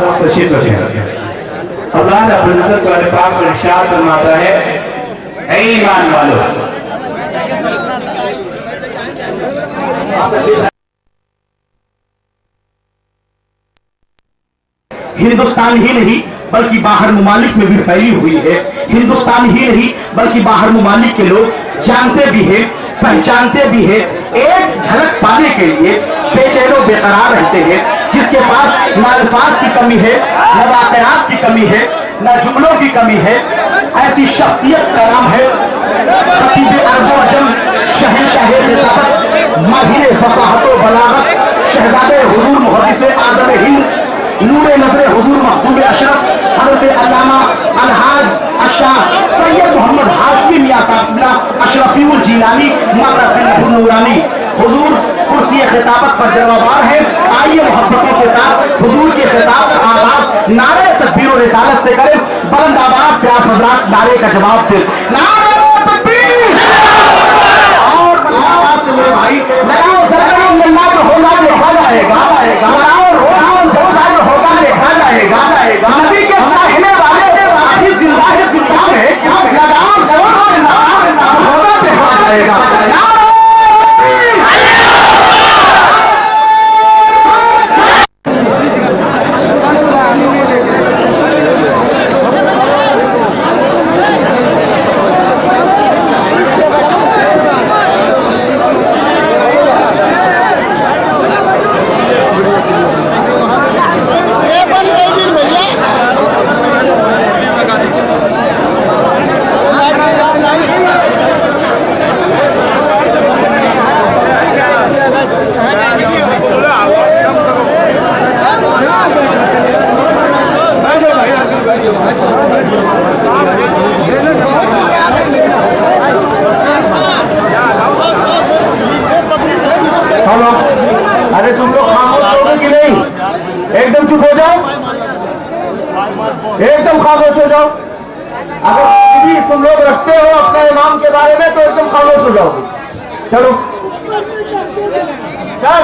आप तशरीफ रखें। अल्लाह रब्बुल इज्जत वाले पाक इरशाद फरमाता है, ऐ ईमान वालों, हिंदुस्तान ही नहीं बल्कि बाहर मुमालिक में भी फैली हुई है। हिंदुस्तान ही नहीं बल्कि बाहर मुमालिक के लोग जानते भी हैं, पहचानते भी हैं। एक झलक पाने के लिए बेचैनो बेकरार रहते हैं। जिसके पास न अल्फाज की कमी है, न वाक़यात की कमी है, न जुमलों की कमी है, ऐसी शख्सियत का नाम है खतीब अर्ज़ व अजम, शहंशाह रिसालत, माहिर फसाहत व बलागत, शहजादे हुजूर मुहद्दिस आज़म हिंद, नूरे नज़रे हुजूर मखदूम अशरफ, हज़रत अल्लामा अलहाज अशाह सैयद मोहम्मद हाशमी मियां साहिब अशरफीउल जिलानी मक़दम नूरानी। हुजूर कुर्सी खिताबत पर जवाबार है। आइए मोहब्बतों के साथ हुजूर के खिताब का आगाज नारे तकबीर और रिसालत से करें। बुलंद आवाज से आप हज़रात नारे का जवाब दें। नारे तकबीर और आवाज से मेरे भाई लगाओ जरा अल्लाह का होगा देखा जाएगा, लगाओ रोना होगा देखा जाएगा। नबी के चाहने वाले अभी जिंदा है, दुनिया में लगाओ जरा होगा देखा जाएगा। अरे तुम लोग खामोश होगे कि नहीं? एकदम चुप हो जाओ, एकदम खामोश हो जाओ। अगर भी तुम लोग रखते हो अपने इमाम के बारे में तो एकदम खामोश हो जाओगे। चलो चल।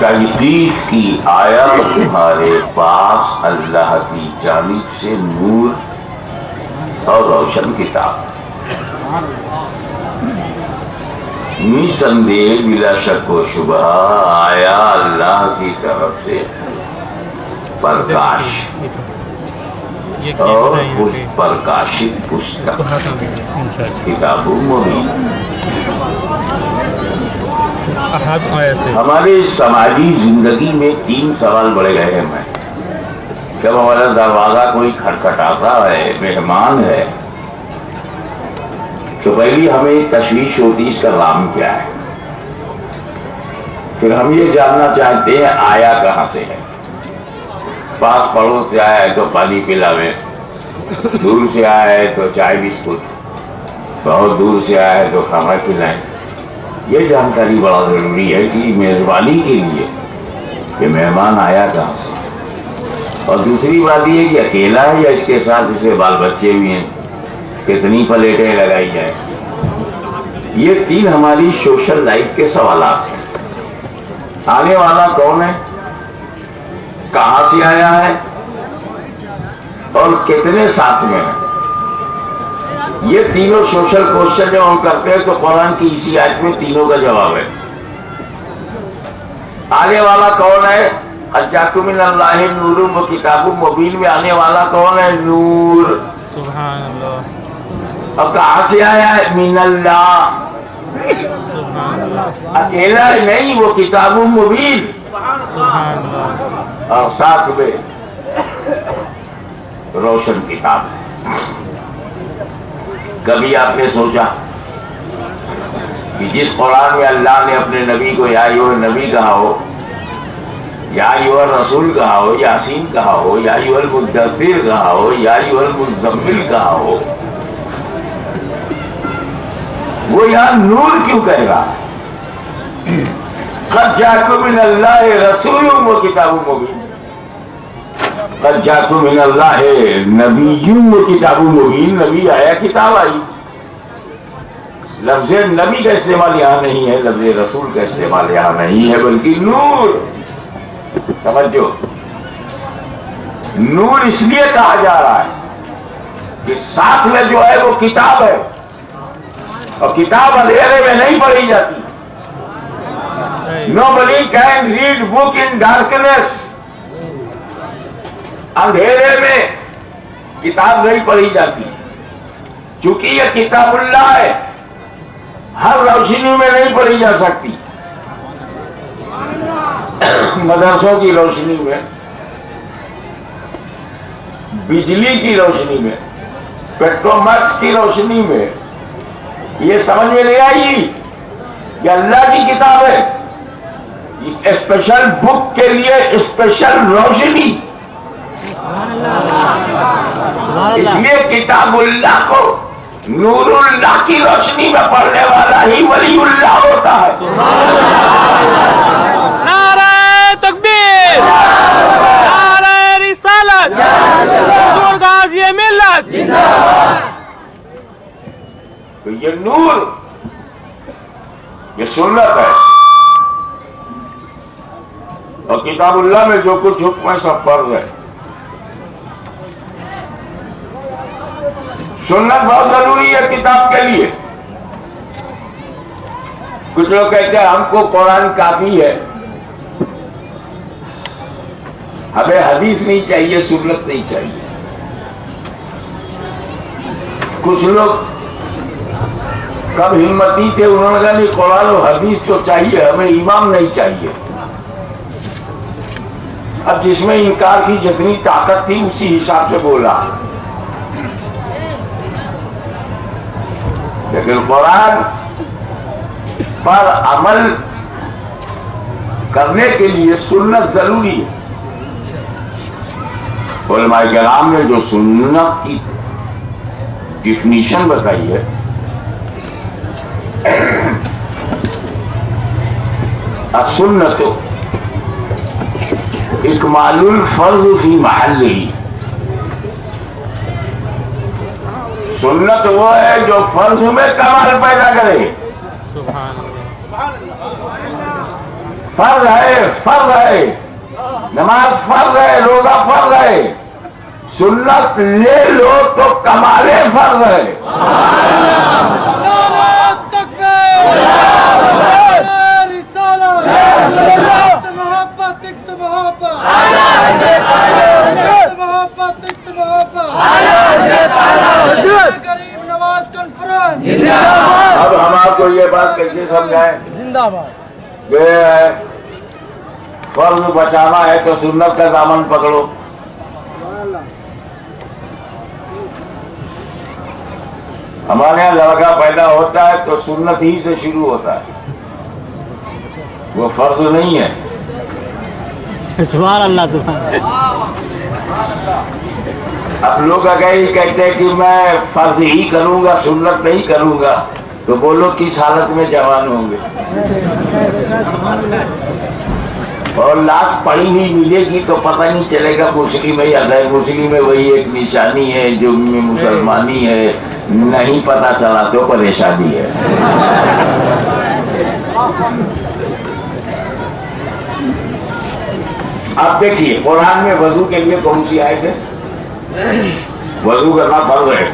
तहकीक की आयत तुम्हारे पास अल्लाह की जानिब से नूर और रोशन किताब निसंदेह बिला शक व शुबह आया अल्लाह की तरफ से प्रकाश और उस प्रकाशित पुस्तक किताबों मुबीन। हमारे समाजी जिंदगी में 3 सवाल बड़े अहम हैं। जब हमारा दरवाजा कोई खटखटाता है, मेहमान है, तो पहली हमें तशवीश होती इसका नाम क्या है। फिर हम ये जानना चाहते हैं आया कहाँ से है। पास पड़ोस से आया है तो पानी पिलावे, दूर से आया है तो चाय बिस्कुट, बहुत दूर से आया है तो खाना खिलाएं। ये जानकारी बड़ा जरूरी है कि मेजबानी के लिए कि मेहमान आया कहाँ से, और दूसरी बात ये कि अकेला है या इसके साथ इसे बाल बच्चे भी हैं, कितनी प्लेटें लगाई जाए। ये 3 हमारी सोशल लाइफ के सवालात हैं। आने वाला कौन है, कहाँ से आया है और कितने साथ में है। ये तीनों सोशल क्वेश्चन जब हम करते हैं तो कुरान की इसी आयत में तीनों का जवाब है। आने वाला कौन है, अज्जाकुम मिनल्लाहि नूरुम व किताबुम मुबीन में आने वाला कौन है, नूर। सुभान अल्लाह। अब कहाँ से आया है, मिनल्लाह। अकेला नहीं, वो किताबुम मुबीन और साथ में रोशन किताब है। कभी आपने सोचा कि जिस कुरान में अल्लाह ने अपने नबी को या यूहर नबी कहा हो, या यूहर रसूल कहा हो, यासीन कहा हो, या यूहर मुद्दस्सिर कहा हो, या यूहर मुज़म्मिल कहा हो, वो यहाँ नूर क्यों कहेगा। क़द जाअकुम मिनल्लाहि रसूलुम व किताबुम मुबीन। क़द जाअकुम मिनल्लाहि नबिय्युम व किताबुम मुबीन। नबी आया, किताब आई। लफ्ज़ नबी का इस्तेमाल यहाँ नहीं है, लफ्ज़ रसूल का इस्तेमाल यहाँ नहीं है, बल्कि नूर। समझो, नूर इसलिए कहा जा रहा है कि साथ में जो है वो किताब है, और किताब अंधेरे में नहीं पढ़ी जाती। Nobody can read book in darkness। अंधेरे में किताब नहीं पढ़ी जाती, क्योंकि यह किताबुल्लाह है, हर रोशनी में नहीं पढ़ी जा सकती। मदरसों की रोशनी में, बिजली की रोशनी में, पेट्रोमैक्स की रोशनी में ये समझ में नहीं आएगी कि अल्लाह की किताब है, स्पेशल बुक के लिए स्पेशल रोशनी। इसलिए किताबुल्लाह को नूरुल्लाह की रोशनी में पढ़ने वाला ही वलीउल्लाह होता है। नारे तकबीर, नारे रिसालत, हुजूर गाज़ी मिल्लत। तो ये नूर, ये सुन्नत है, और किताबुल्लाह में जो कुछ हुक्म है सब फर्ज है। सुन्नत बहुत जरूरी है किताब के लिए। कुछ लोग कहते हैं हमको कुरान काफी है, हमें हदीस नहीं चाहिए, सुन्नत नहीं चाहिए। कुछ लोग कब हिम्मती थे, उन्होंने कहा नहीं, कुरान और हदीस तो चाहिए, हमें इमाम नहीं चाहिए। अब जिसमें इनकार की जितनी ताकत थी उसी हिसाब से बोला। लेकिन कुरान पर अमल करने के लिए सुन्नत जरूरी है। उलमाए किराम ने जो सुन्नत की डिफिनीशन बताई है, सुन्नत इकमालुल फर्ज फी महल्लिही। सुन्नत वो है जो फर्ज में कमाल पैदा करे। सुभान फर्ज है, फर्ज है, नमाज फर्ज है, रोजा फर्ज है, सुन्नत ले लो तो कमाले फर्ज है। अब हम आपको ये बात कैसे समझाएं? जिंदाबाद। फर्ज बचाना है तो सुन्नत का दामन पकड़ो। हमारे यहाँ लड़का पैदा होता है तो सुन्नत ही से शुरू होता है, वो फर्ज नहीं है। सुभान अल्लाह, सुभान। अब लोग अगर ये कहते हैं कि मैं फर्ज ही करूंगा, सुन्नत नहीं करूंगा, तो बोलो किस हालत में जवान होंगे। और लाश पड़ी हुई मिलेगी तो पता नहीं चलेगा मुस्लिम है या गैर मुस्लिम है, वही एक निशानी है जो मुसलमानी है, नहीं पता चला तो परेशानी है। अब देखिए कुरान में वजू के लिए कौन सी आयत है? वजू करना फर्ज है।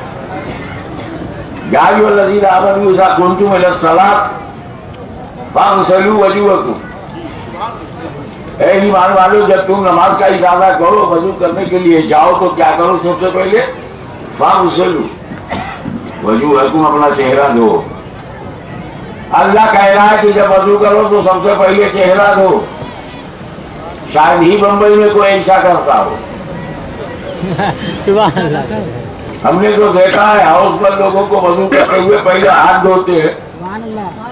या अय्युहल्लज़ीना आमनू इज़ा कुंतुम इला सलात फ़ग़सिलू वजूहकुम। ऐ ईमान वालों, जब तुम नमाज का इरादा करो, वजू करने के लिए जाओ तो क्या करो? सबसे पहले फ़ग़सिलू वजूहकुम, अपना चेहरा धो। अल्लाह कह रहा है कि जब वजू करो तो सबसे पहले चेहरा धो। शायद ही बंबई में कोई ऐसा करता हो। सुभान अल्लाह। हमने तो देखा है हाउस पर लोगों को वजू करते हुए पहले हाथ धोते हैं,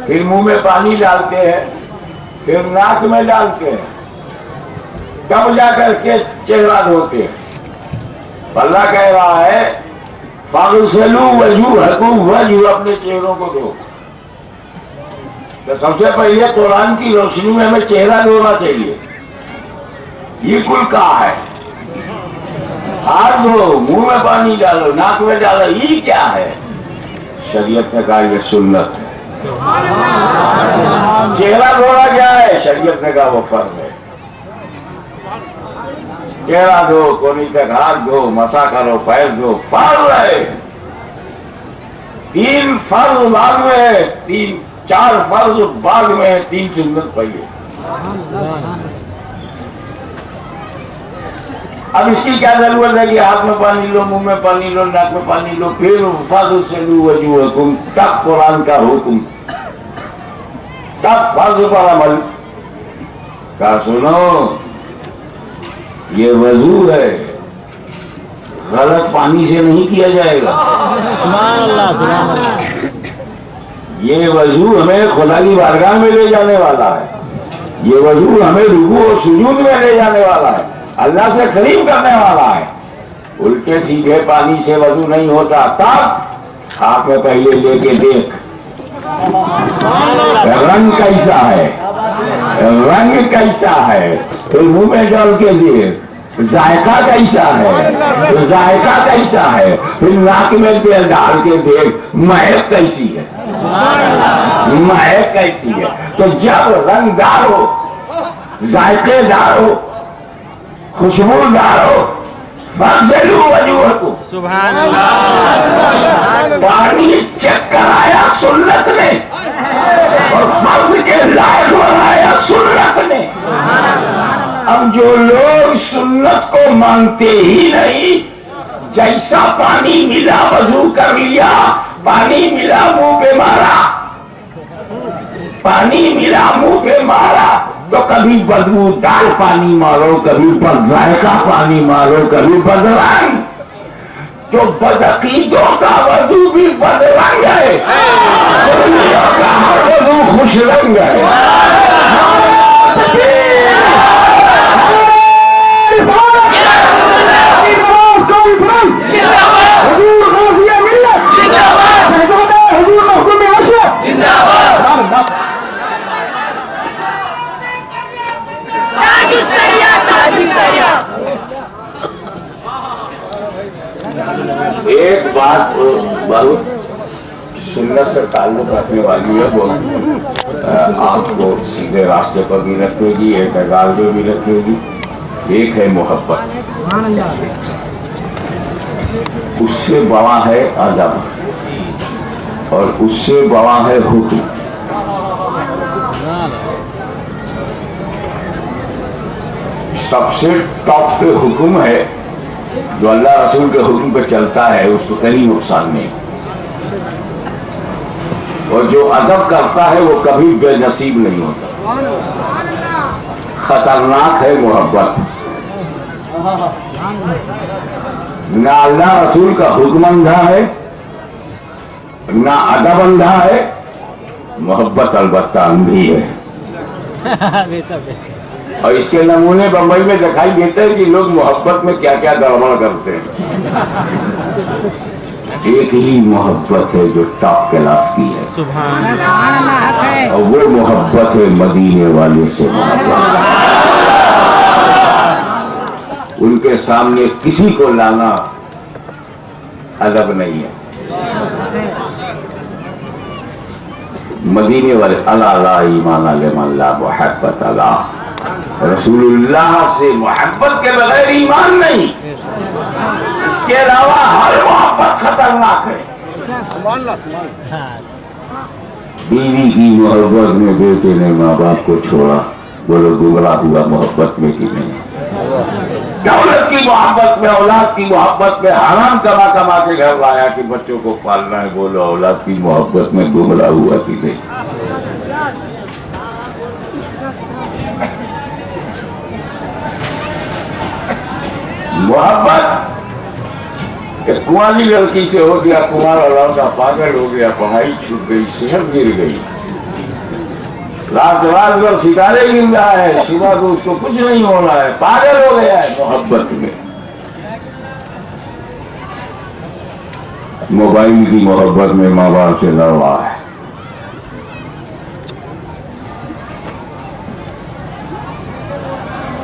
फिर मुंह में पानी डालते हैं, फिर नाक में डालते हैं, तब जाकर के चेहरा धोते हैं। अल्लाह कह रहा है फ़ग़सिलू वजूहकुम, वजू अपने चेहरों को धो। तो सबसे पहले कुरान की रोशनी में हमें चेहरा धोना चाहिए। ये कुल कहा है? हाथ धो, मुंह में पानी डालो, नाक में डालो, ये क्या है? शरीयत ने कहा ये सुन्नत है। चेहरा धोना क्या है? शरीयत ने कहा वो फर्ज है। चेहरा धो, कोनी तक हाथ धो, मसा करो, पैर धो, फर्ज है। 3 फर्ज बाद में है, 4 फर्ज बाद में है, 3 सुन्नत पहले। अब इसकी क्या जरूरत है कि हाथ में पानी लो, मुंह में पानी लो, नाक में पानी लो, फिर फर्ज से लू वजू हुकुम, तब कुरान का हुक्म, तब फर्ज पर अमल का। सुनो, ये वजू है, गलत पानी से नहीं किया जाएगा। सुभान अल्लाह, सुभान अल्लाह। ये वजू हमें खुदा की बारगाह में ले जाने वाला है। ये वजू हमें रुकू और सुजूद में ले जाने वाला है, अल्लाह से करीब करने वाला है। उल्टे सीधे पानी से वजू नहीं होता। तब हाथ में पहले लेके देख रंग कैसा है, रंग कैसा है, फिर मुंह में डाल के देख जायका कैसा है, तो जायका कैसा है, फिर नाक में तेल डाल के देख महक कैसी है, महक कैसी है। तो जब रंगदार हो, जायकेदार हो, खुशबूदार हो, फजलू वजूह को, सुभान अल्लाह। पानी चेक कराया सुन्नत ने और फर्ज के लायक बनाया सुन्नत ने। अब जो लोग सुन्नत को मानते ही नहीं, जैसा पानी मिला वजू कर लिया, पानी मिला मुंह पे मारा, पानी मिला मुंह पे मारा, तो कभी बदबूदार पानी मारो, कभी बदजायका पानी मारो, कभी बदरंग। जो बदअकीदों का वजू भी बदरंग है, सुन्नियों का हर वजू खुश रंग है। एक बात बहुत सुन्नत से ताल्लुक रखने वाली है, वो आपको सीधे रास्ते पर भी रखेगी, एक अगाल में भी रखेगी। एक है मोहब्बत, उससे बड़ा है अदब और उससे बड़ा है हुक्म। सबसे टॉप पे हुक्म है, जो अल्लाह रसूल के हुक्म पे चलता है उसको कहीं नुकसान नहीं, और जो अदब करता है वो कभी बेनसीब नहीं होता। खतरनाक है मोहब्बत। ना अल्लाह रसूल का हुक्म अंधा है, ना अदब अंधा है, मोहब्बत अलबत्ता अंधी है। और इसके नमूने बंबई में दिखाई देते हैं कि लोग मोहब्बत में क्या क्या गड़बड़ करते हैं। एक ही मोहब्बत है जो टॉप क्लास की है, सुभान अल्लाह। और वो मोहब्बत है मदीने वाले से मोहब्बत। उनके सामने किसी को लाना अदब नहीं है। मदीने वाले अला ईमान अल्लाह मोहब्बत अल्लाह, रसूलुल्लाह से मोहब्बत के बगैर ईमान नहीं। इसके अलावा हर मोहब्बत खतरनाक है। बीवी की मोहब्बत में बेटे ने माँ बाप को छोड़ा, बोलो गुमराह हुआ मोहब्बत में कि नहीं। दौलत की मोहब्बत में, औलाद की मोहब्बत में हराम कमा कमा के घर लाया कि बच्चों को पालना है, बोलो औलाद की मोहब्बत में गुमराह हुआ कि नहीं। मोहब्बत कुंवारी लड़की से हो गया, कुंवारा लड़का पागल हो गया, पढ़ाई छूट गई, सेहत गिर गई, रात रात भर सितारे गिर रहा है, सुबह को उसको कुछ नहीं हो रहा है, पागल हो गया है मोहब्बत में। मोबाइल की मोहब्बत में माँ बाप से लड़ रहा है,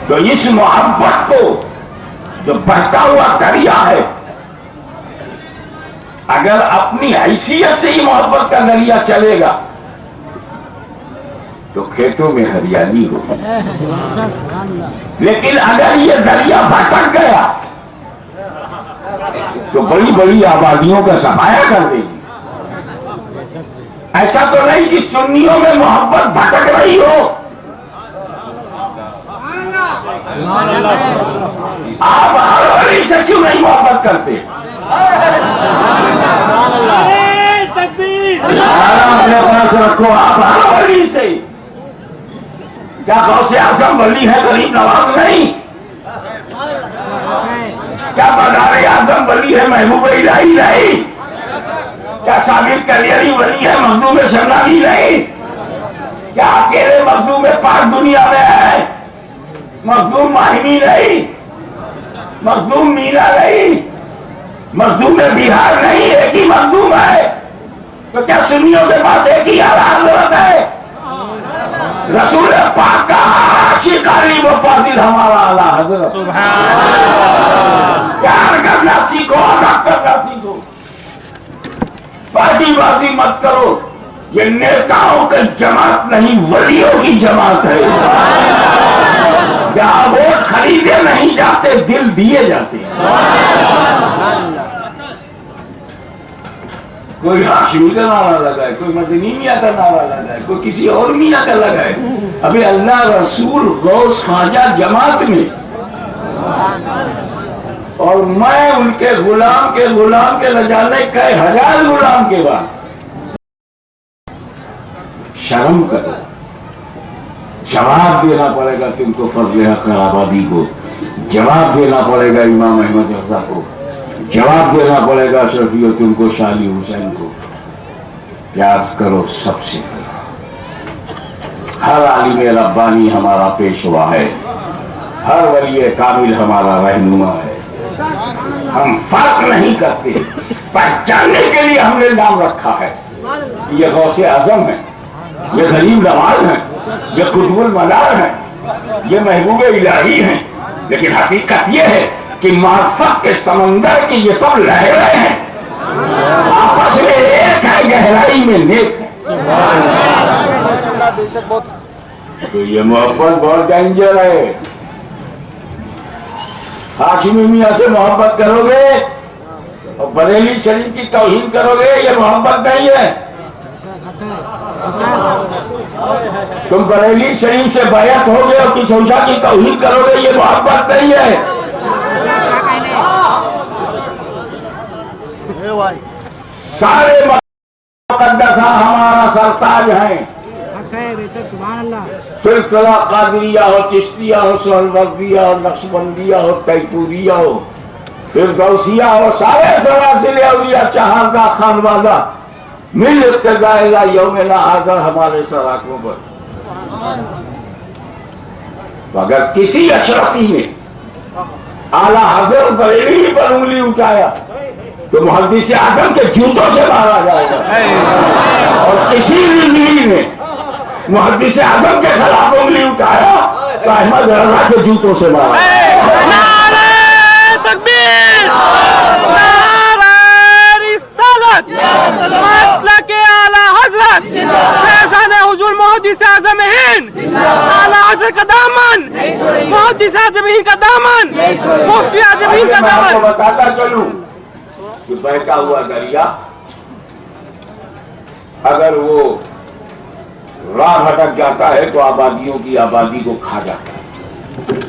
तो इस मोहब्बत को जो बहता हुआ दरिया है, अगर अपनी हैसियत से ही मोहब्बत का दरिया चलेगा तो खेतों में हरियाली होगी। लेकिन अगर ये दरिया भटक गया तो बड़ी बड़ी आबादियों का सफाया कर देगी। ऐसा तो नहीं कि सुन्नियों में मोहब्बत भटक रही हो। आप हर वली से क्यों नहीं मोहब्बत करते? अपने पास रखो। आप हर वली से, क्या गौसे आजम वली है, गरीब नवाज नहीं? क्या बदारे आजम वली है, महबूब इलाही नहीं? क्या साबिर कलियरी वली है, मखदूम शमनानी नहीं? क्या अकेले मखदूम पाक दुनिया में है? मखदूम माहिमी नहीं, मखदूम मीरा नहीं, मखदूम बिहार नहीं, एक ही मखदूम है। तो क्या सुन्नियों के पास एक ही हजरत है? रसूल पाक का आशिक अली व फाजिल हमारा आला हजरत। प्यार करना सीखो, अदा करना सीखो। पार्टीबाजी मत करो। ये नेताओं की जमात नहीं, वलियों की जमात है। जहां वोट खरीदे नहीं जाते, दिल दिए जाते। कोई हाशिमी का नारा लगाए, कोई मदनी मियां का नारा लगाए, कोई किसी और मियां का लगाए। अभी अल्लाह रसूल गौस ख्वाजा जमात में, और मैं उनके गुलाम के न जाने कई हजार गुलाम के बाद। शर्म करो। जवाब देना पड़ेगा तुमको फजल हक आबादी को, जवाब देना पड़ेगा इमाम अहमद रजा को, जवाब देना पड़ेगा अशरफियो तुमको, शाली हुसैन को। प्यार करो सबसे। हर आलिम रब्बानी हमारा पेशवा है, हर वली कामिल हमारा रहनुमा है। हम फर्क नहीं करते, पहचानने के लिए हमने नाम रखा है। ये गौसे आजम है, ये गरीब नवाज है, ये कुतुबुल मनार है, ये महबूब इलाही है। लेकिन हकीकत ये है कि मार्फत के समंदर की ये सब लहरें हैं, आपस में एक है, गहराई में नेक है। तो ये मोहब्बत बहुत डेंजर है। हाशिमी मियां से मोहब्बत करोगे और बरेली शरीफ की तौहीन करोगे, ये मोहब्बत नहीं है। तुम बरेली शरीफ से बैत होगे और किचौसा की तौहीन करोगे, ये मोहब्बत नहीं है। सारे मुक़द्दसा हमारा सरताज है। सिलसिला कादरिया हो, चिश्तिया हो, सोहरवर्दिया हो, नक्शबंदिया हो, तैमूरिया हो, फिर गौसिया हो, सारे सलासिल औलिया चहारदा खानवादा मिल इब्तिदाएगा यौमेना हाज़िर हमारे सराखों पर। तो अगर किसी अशरफी ने आला हज़रत बरेली पर उंगली उठाया तो मुहद्दिस आज़म के जूतों से मारा जाएगा, और किसी रिजवी ने मुहद्दिस आज़म के खिलाफ उंगली उठाया तो अहमद रजा के जूतों से मारा। नारे तकबीर, नारे रिसालत, मसलक आला हज़रत, फैज़ान हुज़ूर मुहद्दिस आज़म हिंद, आला हज़रत का दामन, मुहद्दिस आज़म हिंद का दामन, मुफ्ती आज़म हिंद का दामन। बताता चलूं कि बहता हुआ दरिया अगर वो राह भटक जाता है तो आबादियों की आबादी को खा जाता है।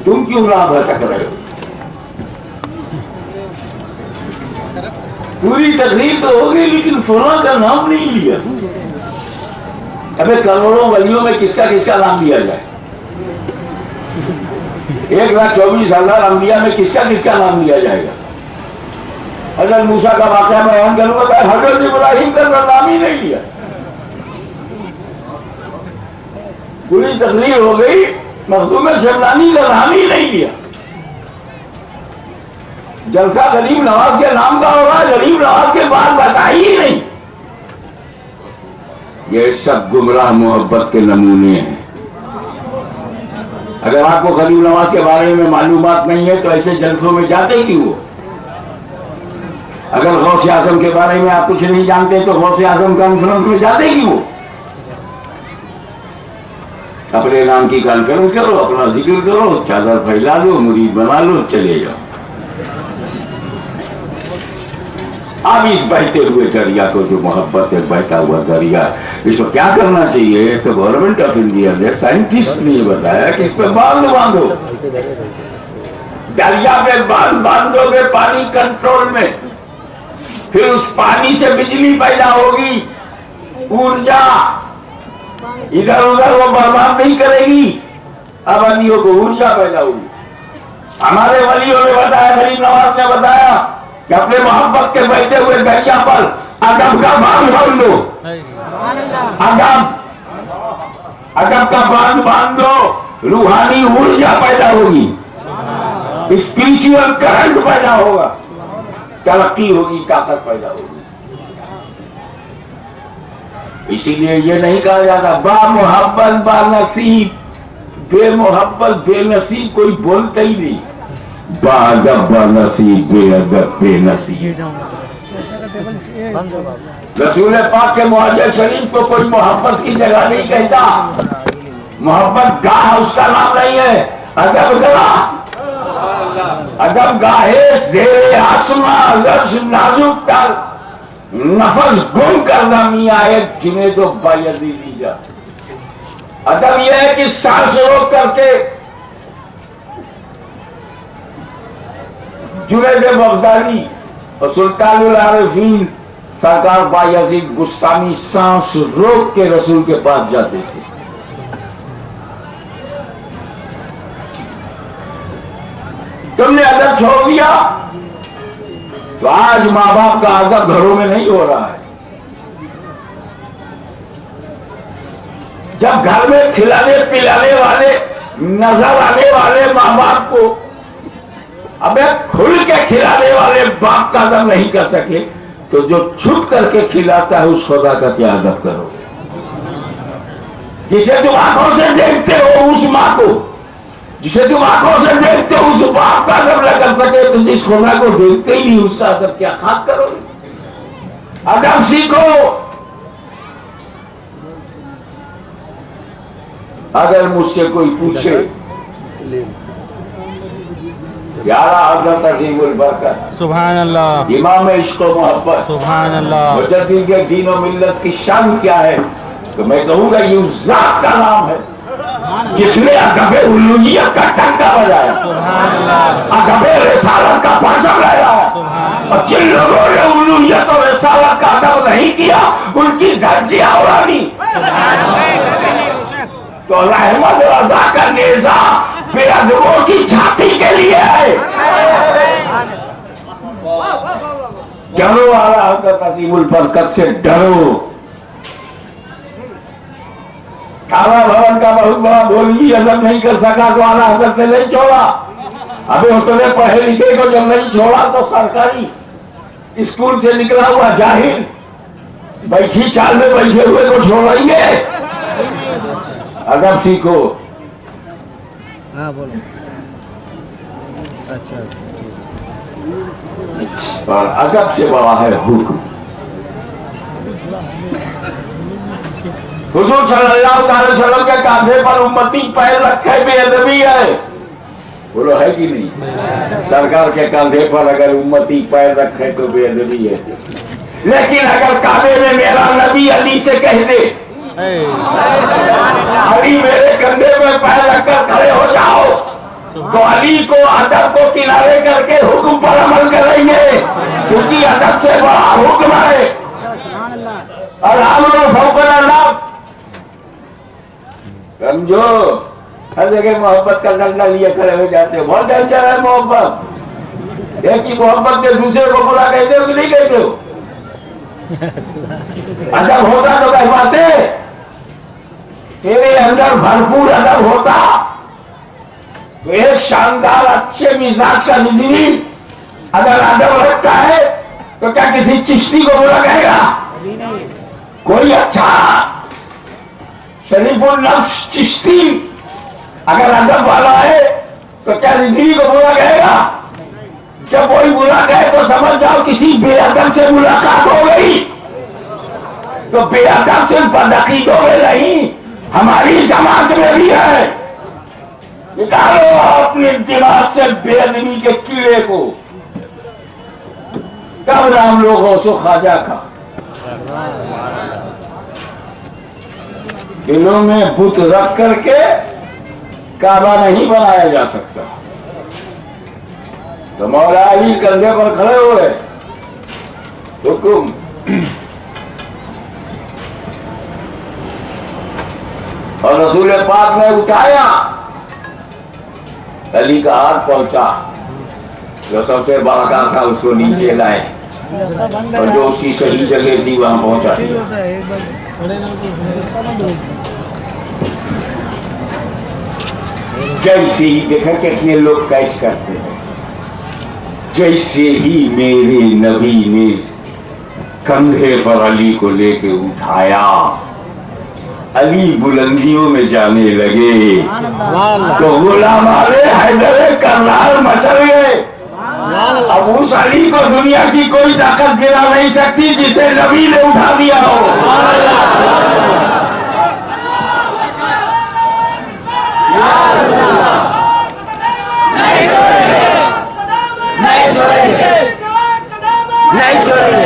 तुम क्यों राह भटक रहे हो? पूरी तकलीफ तो होगी, लेकिन फलां का नाम नहीं लिया। अबे करोड़ों वलियों में किसका किसका नाम लिया जाए? 1,24,000 अंबिया में किसका किसका नाम लिया जाएगा? हज़रत मूसा का वाक़या बयान करूंगा तो हज़रत इब्राहिम का नाम ही नहीं लिया। पूरी तकलीफ हो गई, मखदूम शमनानी का नाम ही नहीं लिया। जलसा गरीब नवाज के नाम का होगा, गरीब नवाज के बाद बताई ही नहीं। ये सब गुमराह मोहब्बत के नमूने हैं। अगर आपको गरीब नवाज के बारे में मालूमात नहीं है तो ऐसे जलसों में जाते क्यों? अगर गौसे आजम के बारे में आप कुछ नहीं जानते तो गौसे आजम कॉन्फ्रेंस में जाते क्यों? अपने नाम की कॉन्फ्रेंस करो, अपना जिक्र करो, चादर फैला दो, मुरीद बना लो, चले जाओ। अब इस बहते हुए दरिया को, जो मोहब्बत है बहता हुआ दरिया, इसको क्या करना चाहिए? तो गवर्नमेंट ऑफ इंडिया ने, साइंटिस्ट ने बताया कि इस पे बांध बांधो, दरिया पे बांध बांधोगे पानी कंट्रोल में, फिर उस पानी से बिजली पैदा होगी, ऊर्जा इधर उधर वो बर्बाद नहीं करेगी, आबादियों को ऊर्जा पैदा होगी। हमारे वलियों ने बताया, गरीब नवाज ने बताया कि अपने मोहब्बत के बहते हुए दरिया पर अदब का बांध बांध दो, अदब का बांध बांध दो, रूहानी ऊर्जा पैदा होगी, स्पिरिचुअल करंट पैदा होगा, तरक्की होगी, ताकत पैदा होगी। इसीलिए ये नहीं कहा जाता बा मोहब्बत बा नसीब, बेमोहब्बत बेनसीब कोई बोलता ही नहीं। बादब बा नसीब, बेअदब बेनसीब। रसूल पाक के मुआजिर शरीफ को कोई मोहब्बत की जगह नहीं कहता, मोहब्बत गाह उसका नाम नहीं है, अदब गाह, अदब गाहे ज़ेरे आसमां अर्श नाजुक तर नफस गुम करना मियां एक जिन्हें तो बायदी लीजा। अदब यह है कि सांस रोक करके जुनैद बगदादी और सुल्तानुल आरिफीन सरकार बायजीद गुस्तानी सांस रोक के रसूल के पास जाते थे। तुमने अदब छोड़ दिया तो आज मां बाप का अदब घरों में नहीं हो रहा है। जब घर में खिलाने पिलाने वाले नजर आने वाले मां बाप को अबे खुल के खिलाने वाले बाप का अदब नहीं कर सके तो जो छुप करके खिलाता है उस खुदा का क्या अदब करो। जिसे तुम आंखों से देखते हो उस मां को, जिसे तुम आंखों से देखते हो उस बाप का अदब न कर सके तो जिस खुदा को देखते ही नहीं उसका अदब क्या खाक करो। अदब सीखो। अगर मुझसे कोई पूछे यारा हज़रत अज़ीमुल बरकत सुभान अल्लाह, इमाम इश्क व मोहब्बत, सुभान अल्लाह, मुजद्दिद के दीन और मिल्लत की शान क्या है, तो मैं कहूंगा ये उस जात का नाम है जिसने अदब उलूहियत का टंका बजाया, अदब रिसालत का परचम लहराया। और जिन लोगों ने उलूहियत और रिसालत का अदब नहीं किया उनकी धज्जियां उड़ानी। तो रहमत रजा का नेजा बेअदबों की छाती के लिए है। डरो आला हज़रत अज़ीमुल बरकत से डरो। काला भवन का बहुत बड़ा बोलगी अदब नहीं कर सका तो आला हज़रत ने नहीं छोड़ा। अभी उतने पढ़े लिखे को जब नहीं छोड़ा तो सरकारी स्कूल से निकला हुआ जाहिल बैठी चाल में बैठे हुए को छोड़ेंगे। अदब सीखो। हाँ बोलो। अच्छा, और अदब से बड़ा है हुक्म। हुजूर सल्लल्लाहु अलैहि वसल्लम के कांधे पर उम्मती पैर रखे बेअदबी है। बोलो है कि नहीं? सरकार के कांधे पर अगर उम्मती पैर रखे तो बेअदबी है। लेकिन अगर काबे में मेरा नबी अली से कह दे अली मेरे कंधे में पैर रखकर खड़े हो जाओ तो अली को अदब को किनारे करके हुक्म पर अमल करेंगे क्योंकि अदब से बड़ा हुक्म है। और अल्लाह समझो, हर जगह मोहब्बत का डंडा लिए खड़े हो जाते हो। बहुत डेंजर है मोहब्बत। एक ही मोहब्बत के दूसरे को बुरा कहते हो कि नहीं कहते हो? अदब होता तो कहवाते, तेरे अंदर भरपूर अदब होता तो एक शानदार अच्छे मिजाज का निज़री अगर अदब रखता है तो क्या किसी चिश्ती को बुरा कहेगा? कोई अच्छा शरीफुल नफ्स चिश्ती अगर अदब वाला है तो क्या जिंदगी को बुरा कहेगा? जब कोई बुरा कहे तो समझ जाओ किसी बेअदब से मुलाकात हो गई। तो बेअदब सिर्फ बदअकीदों में नहीं, हमारी जमात में भी है। निकालो अपने दिमाग से बेअदबी के कीड़े को। कब राम लोग हो सो ख्वाजा का। दिलों में बुत रख करके काबा नहीं बनाया जा सकता। तो मौला अली कंधे पर खड़े हुए, हुकुम और रसूल पाक ने उठाया, अली का हाथ पहुंचा, जो सबसे बड़ा था उसको नीचे लाए और जो उसकी सही जगह थी वहां पहुंचा दिया। जैसे ही देखा कितने लोग कैच करते हैं, जैसे ही मेरे नबी ने कंधे पर अली को लेके उठाया, अली बुलंदियों में जाने लगे तो गुलाम आले हैदर करनाल मचल गए। अब उस अली को दुनिया की कोई ताकत गिरा नहीं सकती जिसे नबी ने उठा दिया हो। नहीं छोड़ेंगे।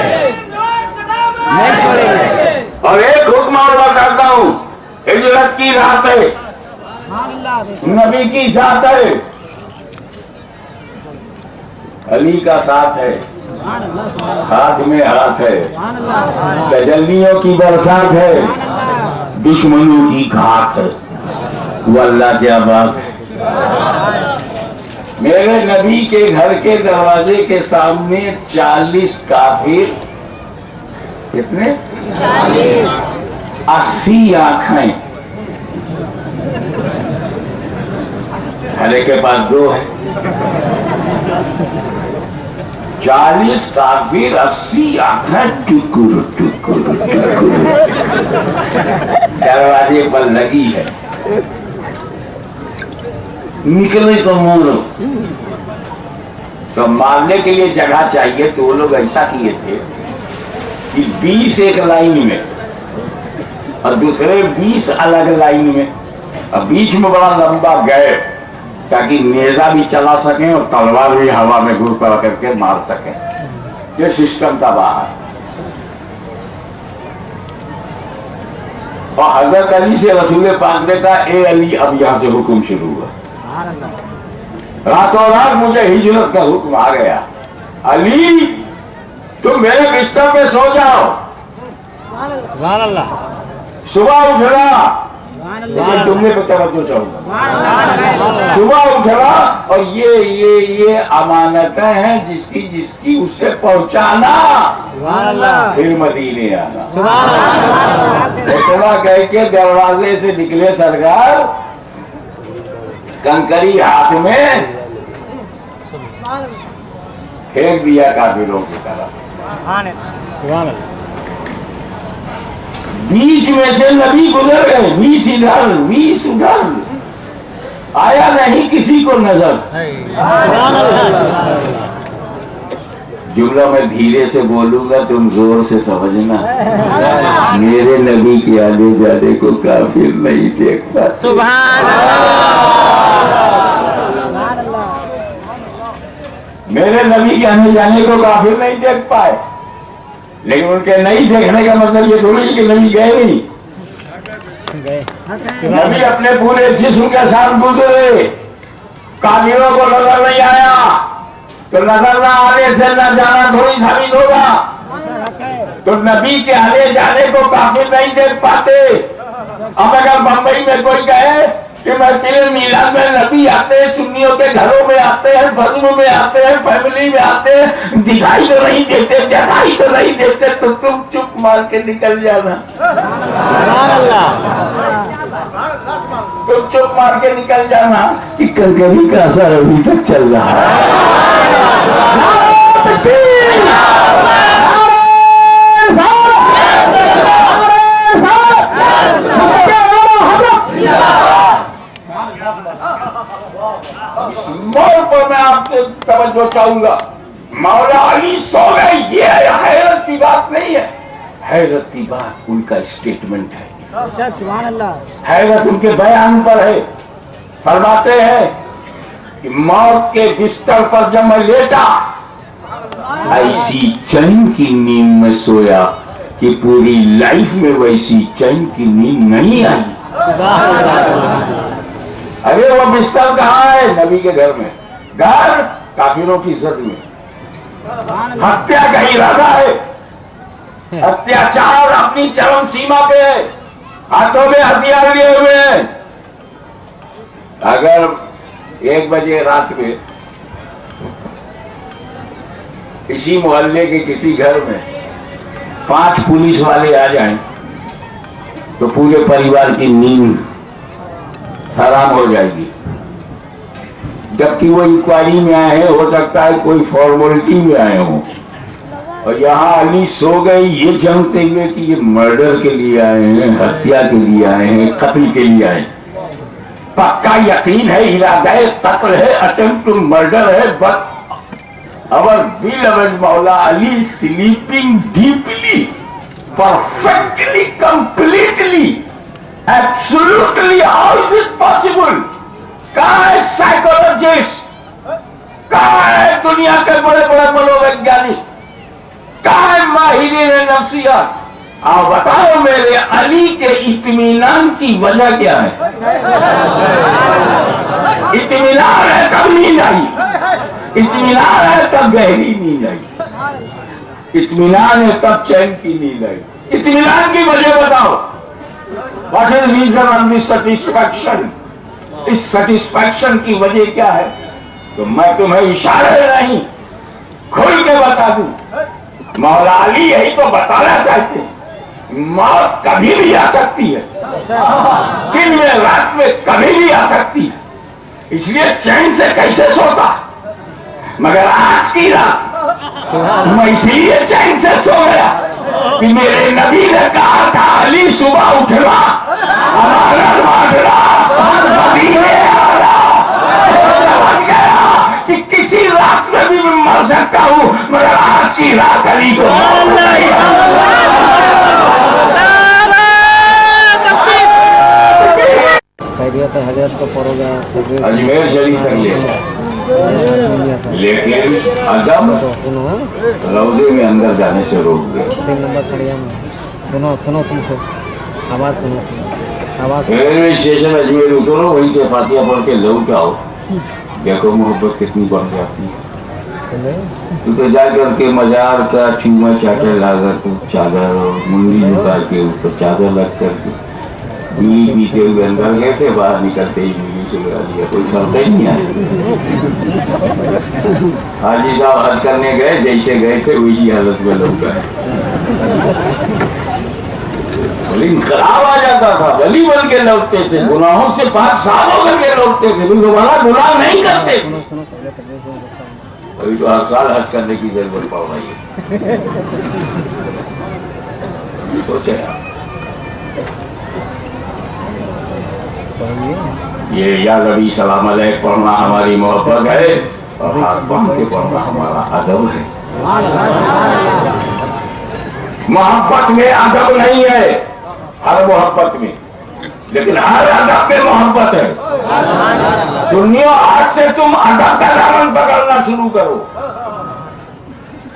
और एक हुक्म और बताता हूँ, हिजरत की रात है, नबी की साथ है, अली का साथ है, हाथ में हाथ है, तजल्लियों की बरसात है, दुश्मनों की घात है। वल्लाह क्या बात है। मेरे नबी के घर के दरवाजे के सामने 40 काफिर, कितने 80 आंखें, हर एक के पास 2 है। 40 काफिर 80 आंखें टुकुर टुकुर टुकुर दरवाजे पर लगी है। निकले तो मोड़ो, तो मारने के लिए जगह चाहिए, तो वो लोग ऐसा किए थे कि 20 एक लाइन में और दूसरे 20 अलग लाइन में, और बीच में बड़ा लंबा गैप, ताकि नेजा भी चला सकें और तलवार भी हवा में घूर कर करके मार सकें। ये सिस्टम था बाहर। और हजरत अली से रसूल पाक ने कहा, ए अली अब यहां से हुक्म शुरू हुआ। रातों रात मुझे हिजरत का हुक्म आ गया। अली तुम मेरे बिस्तर पे सो जाओ, सुबह उठना, लेकिन तुमने पे तवज्जो चाहूंगा। सुबह उठना और ये अमानतें हैं जिसकी जिसकी उससे पहुंचाना, फिर मदीने आना। इतना कह के दरवाजे से निकले सरकार, कंकरी हाथ में फेंक दिया काफिरों की तरफ। बीच में से नबी गुजर गए, 20 इधर 20 उधर, आया नहीं किसी को नजर। जुमला मैं धीरे से बोलूंगा, तुम जोर से समझना। मेरे नबी के आने जाने को काफिर नहीं देख पाते। सुभान अल्लाह। मेरे नबी के आने जाने को काफिर नहीं देख पाए, लेकिन उनके नहीं देखने का मतलब ये थोड़ी कि नबी गए नहीं। नबी अपने पूरे जिस्म के साथ गुजरे, काफिरों को नजर नहीं आया, तो नजर न आने से न जाना थोड़ी साबित होगा। तो नबी के आने जाने को काफिर नहीं देख पाते। अब अगर बंबई में कोई कहे कि मैं फिल्म मिलाद में नबी आते हैं, सुन्नियों के घरों में आते हैं, बज़्म में आते हैं, फैमिली में आते हैं, दिखाई तो नहीं देते, दिखाई तो नहीं देते, तो तुम चुप मार के निकल जाना। तुम चुप मार के निकल जाना कि कंकरी का असर अभी तक चल रहा है। आपसे तवज्जो चाहूंगा, मौला अली सो गए, ये हैरत की बात नहीं है। हैरत की बात उनका स्टेटमेंट है, सुभान अल्लाह। हैरत उनके बयान पर है। फरमाते हैं कि मौत के बिस्तर पर जब मैं लेटा, ऐसी चैन की नींद में सोया कि पूरी लाइफ में वैसी चैन की नींद नहीं आई। अरे वो बिस्तर कहाँ है? नबी के घर में। घर काफिरों की जद में। हत्या का इरादा है, अत्याचार अपनी चरम सीमा पे है, हाथों में हथियार लिए हुए हैं। अगर 1 बजे रात में इसी मोहल्ले के किसी घर में 5 पुलिस वाले आ जाएं, तो पूरे परिवार की नींद हराम हो जाएगी। जबकि वो इंक्वायरी में आए हैं, हो सकता है कोई फॉर्मेलिटी में आए हों, और यहाँ अली सो गए ये जानते हुए कि ये मर्डर के लिए आए हैं, हत्या के लिए आए हैं, कत्ल के लिए आए हैं। पक्का यकीन है, इरादा कत्ल है, अटेम्प्ट टू मर्डर है, but our beloved Maula Ali sleeping deeply, perfectly, completely, absolutely. How is it possible? कहाँ है साइकोलॉजिस्ट? कहाँ है दुनिया के बड़े बड़े मनोवैज्ञानिक? कहाँ है माहिरीन नफ्सियात? आप बताओ मेरे अली के इत्मीनान की वजह क्या है? इत्मीनान है तब नींद आई, इत्मीनान है तब गहरी नींद आई, इत्मीनान है तब चैन की नींद आई। इत्मीनान की वजह बताओ। What is reason of this satisfaction? इस सेटिस्फैक्शन की वजह क्या है? तो मैं तुम्हें इशारे नहीं खोल के बता दूं। मौला अली यही तो बताना चाहते हैं, मौत कभी भी आ सकती है, दिन में रात में कभी भी आ सकती है, इसलिए चैन से कैसे सोता। मगर आज की रात मैं इसलिए चैन से सो गया कि मेरे नबी ने कहा था, अली सुबह उठना, हमारा मांगना, मदीने आना। समझ गया कि किसी रात में भी मैं मर सकता हूँ, मगर आज की रात अली को हजरत को परोगा अजमेर शरीफ तक लेकिन अदब सुनो रौदे में अंदर जाने से रोक गए। 3 नंबर खड़िया में सुनो सुनो तुमसे आवाज सुनो, आवाज सुनो। रेलवे स्टेशन अजमेर उतरो, वहीं से फातिहा पढ़ के लौट आओ, देखो मोहब्बत कितनी बढ़ जाती है। तू तो जा करके मजार का चूमा चाटे लाकर तो चादर और मुंडी झुका के ऊपर चादर लग करके बीड़ी पीते हुए अंदर गए थे, बाहर निकलते ही बीड़ी से गिरा दिया, कोई समझ ही नहीं आया। हाजी साहब हज करने गए, जैसे गए थे वैसी हालत में लौट गए। लेकिन खराब आ जाता था, वली बन के लौटते थे, गुनाहों से पाक साफ होकर के लौटते थे, दोबारा गुनाह नहीं करते। अभी तो हर साल हज करने की जरूरत पड़ रही है। सोचे ये या नबी सलाम अलैह पढ़ना हमारी मोहब्बत है, और हाथ बांध के पढ़ना हमारा अदब है। मोहब्बत में अदब नहीं है, हर मोहब्बत में, लेकिन हर अदब में मोहब्बत है। सुनियो, आज से तुम अदब का दामन पकड़ना शुरू करो।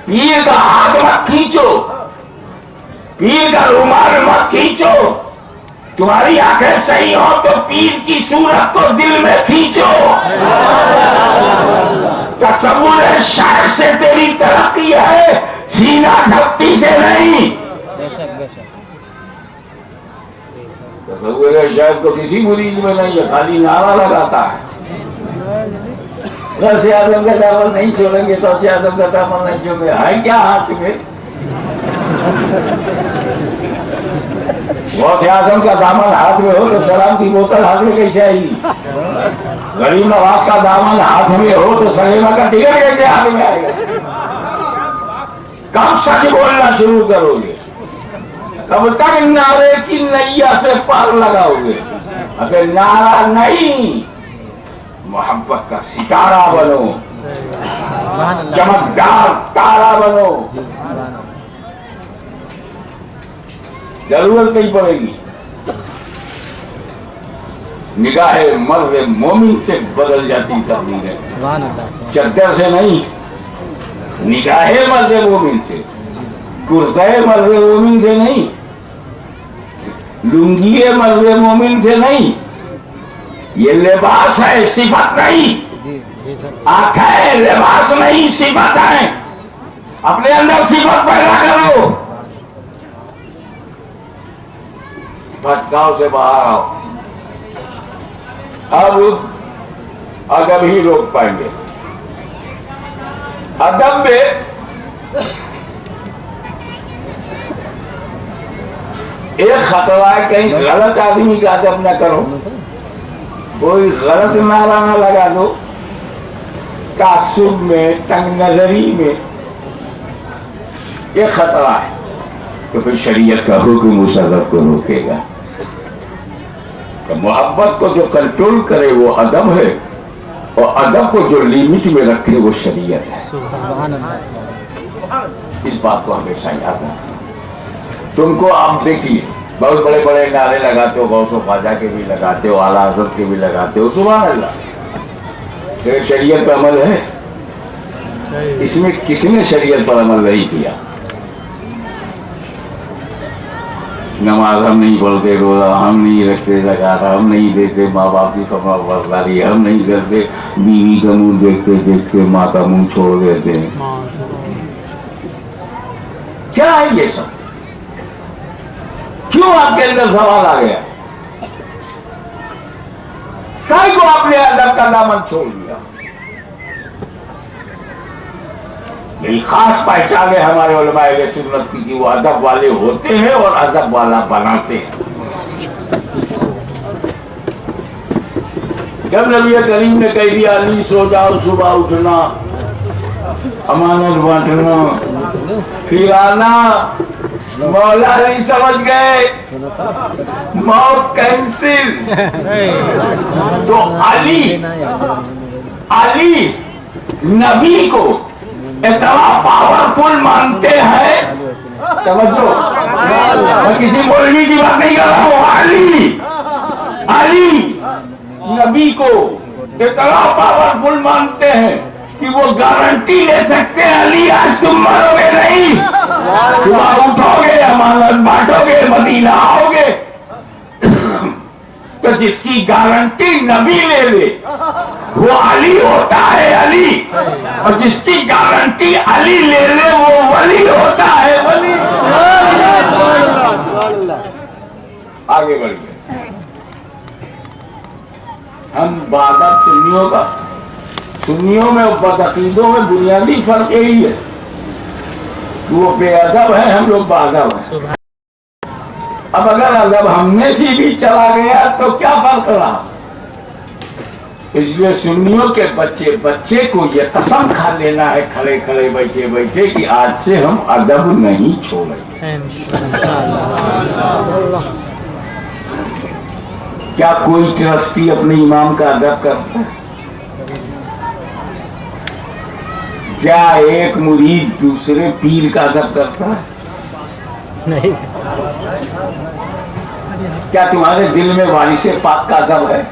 पीर का हाथ मत खींचो, पीर का रुमाल मत खींचो। तुम्हारी आंखें सही हो तो पीर की सूरत को दिल में खींचो। तसव्वुर शायर से तेरी तरक्की है, सीना झपटी से नहीं। तसव्वुर शायर तो किसी मुरीद में नहीं है, खाली नारा लगाता है। गौसे आजम का दामन नहीं छोड़ेंगे तो गौसे आजम का दामन नहीं छोड़ेंगे। है क्या हाथ में? गौसे आजम का दामन हाथ में हो तो शराब की बोतल हाथ में कैसे आएगी? गरीब नवाज का दामन हाथ में हो तो सलेमा का टिकट कैसे हाथ में आएगा? कब सच बोलना शुरू करोगे? कब तक नारे की नैया से पार लगाओगे? अगर नारा नहीं, मोहब्बत का सितारा बनो। सुभान अल्लाह चमकदार तारा बनो, जरूरत नहीं पड़ेगी। निगाहे मर्द मोमिन से बदल जाती तकदीरें, सुभान अल्लाह चद्दर से नहीं, निगाहे मर्द मोमिन से, कुर्ते मर्द मोमिन से नहीं, लुंगी मर्द मोमिन से नहीं। ये लिबास है, सिफत नहीं। जी जी सर आंखें लिबास नहीं, सिफत है। अपने अंदर सिफत पैदा करो, भटकाव से बाहर आओ। अब अदब ही रोक पाएंगे। अदब में एक खतरा है, कहीं गलत आदमी का अदब न करो, कोई गलत नारा न लगा दो, तासुब में, तंग नजरी में, ये खतरा है। तो फिर शरीयत का हुक्म उस अदब को रोकेगा। तो मोहब्बत को जो कंट्रोल करे वो अदब है, और अदब को जो लिमिट में रखे वो शरीयत है। सुभान अल्लाह इस बात को हमेशा याद रखना। तुमको आप देखिए, बहुत बड़े बड़े नारे लगाते हो, गौसो ख्वाजा के भी लगाते हो, आला हज़रत के भी लगाते हो, सुभान अल्लाह, तो शरीयत पर अमल है? इसमें किसने शरीयत पर अमल नहीं किया? नमाज हम नहीं पढ़ते, रोजा हम नहीं रखते, ज़कात हम नहीं देते, माँ बाप की फरमाबरदारी हम नहीं करते, बीवी का मुंह देखते देखते माँ का मुंह छोड़ देते हैं। क्या है ये सब? क्यों आपके अंदर सवाल आ गया? कई को आपने अदब का दामन छोड़ दिया? यही खास पहचान है हमारे उलमाए अहले सुन्नत की कि वो अदब वाले होते हैं और अदब वाला बनाते हैं। जब नबी करीम ने कह दिया अली सो जाओ, सुबह उठना, अमानत बांटना, फिर आना, मौला नहीं समझ गए, मौत कैंसिल। तो अली नबी को इतना पावरफुल मानते हैं, समझो, मैं किसी मौलवी की बात नहीं कर रहा हूँ। अली नबी को इतना पावरफुल मानते हैं कि वो गारंटी ले सकते हैं, अली आज तुम मरोगे नहीं, सुबह उठोगे, अमानत बांटोगे, मदीना आओगे। तो जिसकी गारंटी नबी ले ले वो अली होता है, अली, और जिसकी गारंटी अली ले ले वो वली होता है, वली। आगे बढ़िए। हम बादब सुन्नियों में, बदअकीदों में बुनियादी फर्क यही है कि वो बेअदब है, हम लोग बादब हैं। अब अगर अदब हमने से भी चला गया तो क्या फर्क रहा? इसलिए सुन्नियों के बच्चे को ये कसम खा लेना है खड़े खड़े बैठे बैठे कि आज से हम अदब नहीं छोड़ेंगे। क्या कोई ट्रस्टी अपने इमाम का अदब करता है? क्या एक मुरीद दूसरे पीर का अदब करता है? नहीं। क्या तुम्हारे दिल में वारिसे पाक का अदब है?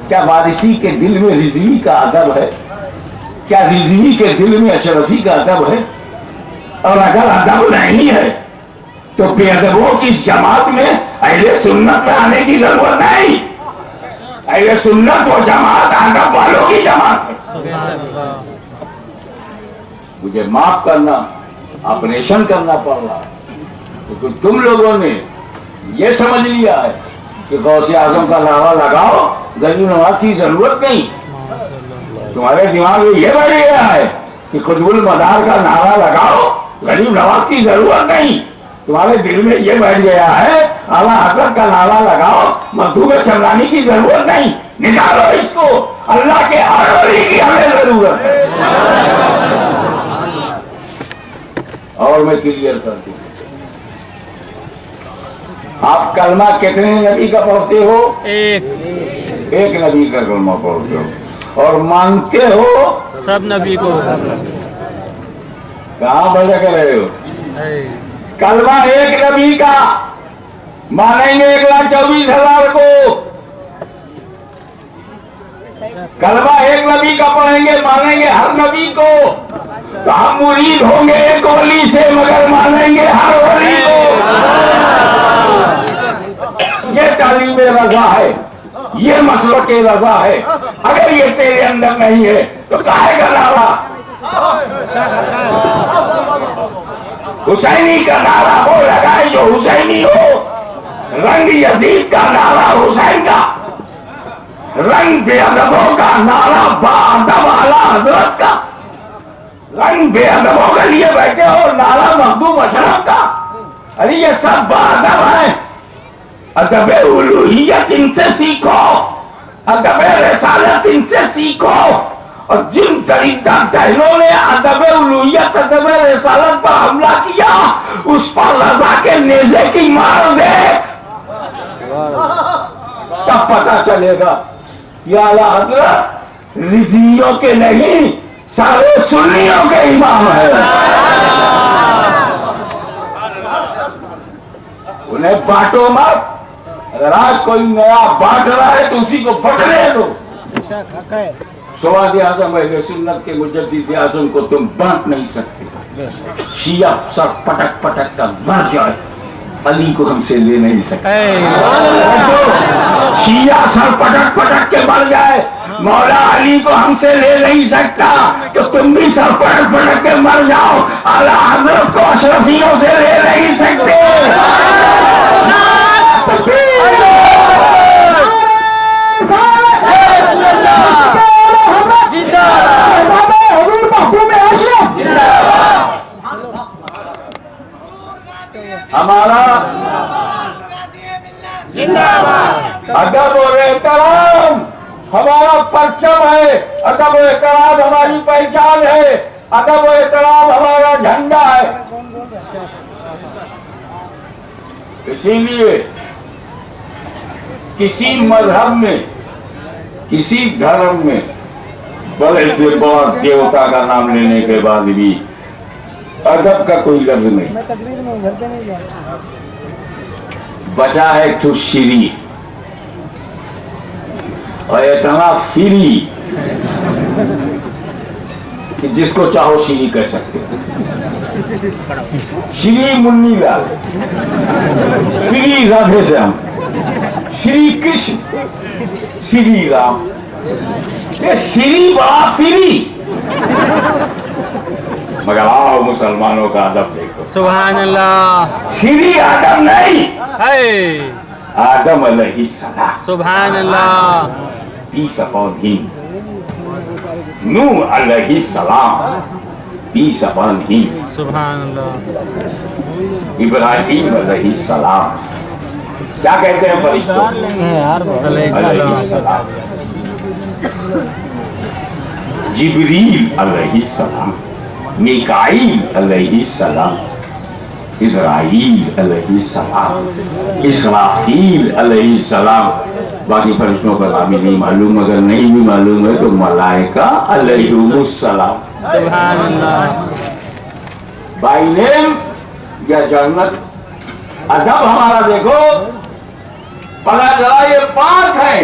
क्या वारिसी के दिल में रिजवी का अदब है? क्या रिजवी के दिल में अशरफी का अदब है? और अगर अदब नहीं है तो बेअदबों की इस जमात में अहले सुन्नत में आने की जरूरत नहीं। अहले सुन्नत वो जमात अदब वालों की जमात है। मुझे माफ करना, ऑपरेशन करना पड़ रहा है क्योंकि तुम लोगों ने ये समझ लिया है कि गौसे आजम का नारा लगाओ, गरीब नवाज की जरूरत नहीं। तुम्हारे दिमाग में ये बैठ गया है कि खुदबुल मदार का नारा लगाओ, गरीब नवाज की जरूरत नहीं। तुम्हारे दिल में ये बैठ गया है आला हज़रत का नारा लगाओ, मखदूम शमरानी की जरूरत नहीं। निकालो इसको, अल्लाह के हर वली की हमें जरूरत है। और मैं क्लियर कर दूं, आप कलमा कितने नबी का पढ़ते हो? एक नबी का कलमा पढ़ते हो। और मानते हो सब नबी को। कहाँ भटक रहे हो? कलमा एक नबी का मानेंगे 1,24,000 को। कलमा एक नबी का पढ़ेंगे, मानेंगे हर नबी को। तो हम मुरीद होंगे एक वली से, मगर मानेंगे हर वली को। ये तालीम रजा है, ये मसलक के रजा है। अगर ये तेरे अंदर नहीं है तो काहे का नारा? हुसैनी का नारा वो लगाए जो हुसैनी हो। रंग यजीद का नारा हुसैन का, रंग बेअदबों का नारा बाअदब आला हजरत का। रंग बेअदबों के लिए बैठे हो, नारा महबूब अशरफ का। अरे ये सब बाअदब है। अदबे उलूहियत इनसे सीखो, अदबे रिसालत इनसे सीखो। और जिन दरिद्र दहलों ने अदबे उलूहियत अदबे रिसालत पर हमला किया, उस पर रजा के नेज़े की मार दे, तब पता चलेगा ये आला हजरत रिजियों के नहीं, सारे सुन्नियों के इमाम है। उन्हें बांटो मत। अगर आज कोई नया बांट रहा है तो उसी को बटने दो। सवाद आजम अहले सुन्नत के मुजद्दिद आजम को तुम बांट नहीं सकते। शिया सर पटक पटक कर मर जाए, अली को हमसे ले नहीं सकते। शिया सर पटक पटक के मर जाए, मौला अली को हमसे ले नहीं सकता। तो तुम भी सर पटक पटक के मर जाओ, आला हजरत को अशरफियों से ले नहीं सकते। हमारा अदब और एहतराम हमारा परचम है, अदब और एहतराम हमारी पहचान है, अदब और एहतराम हमारा झंडा है। इसीलिए किसी मजहब में, किसी धर्म में बड़े से बड़ा देवता का नाम लेने के बाद भी अदब का कोई लफ्ज नहीं बचा है। तो श्री और इतना फ्री कि जिसको चाहो श्री कह सकते हो। श्री मुन्नी लाल, श्री राधे श्याम, श्री कृष्ण, श्री राम, ये श्री बड़ा फ्री। मगर आओ मुसलमानों का अदब देखो। सुभान अल्लाह। श्री आदम नहीं, है आदम अलैहिस्सलाम। सुभान अल्लाह। Peace upon him. नूह अलैहिस्सलाम, पीस अपॉन हिम। सुभान अल्लाह। इब्राहिम अलैहिस्सलाम। क्या कहते हैं फरिश्तों? अलैहिस्सलाम। जिब्रील अलैहिस्सलाम, मिकाईल अलैहिस्सलाम, इज़राईल अलैहिस्सलाम, इसराफील अलैहिस्सलाम। बाकी फरिश्तों का नाम ही नहीं मालूम, अगर नहीं भी मालूम है तो मलाइका अलैहिमुस्सलाम। सुभान अल्लाह। बाई नेम या जन्नत। अदब हमारा देखो, पता चला ये पाक है,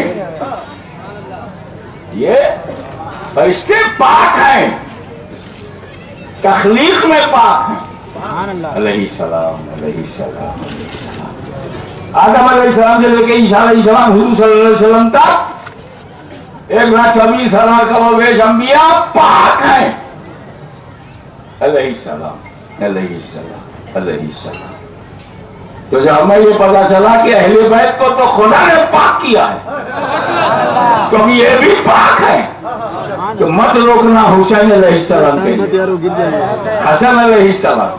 ये फरिश्ते पाक हैं, तख्लीक में पाक हैं। अलैहिस्सलाम, अलैहिस्सलाम। आदम अलैहिस्सलाम से लेके ईसा अलैहिस्सलाम, हुजूर सल्लल्लाहु अलैहि वसल्लम तक 1,24,000 कमोबेश अंबिया पाक हैं। अलैहिस्सलाम, अलैहिस्सलाम, अलैहिस्सलाम। तो जब हमें ये पता चला कि अहले बैत को तो खुदा ने पाक किया है, क्योंकि ये भी पाक है, तो मत रोकना हुसैन अलैहिस्सलाम के, हसन अलैहिस्सलाम।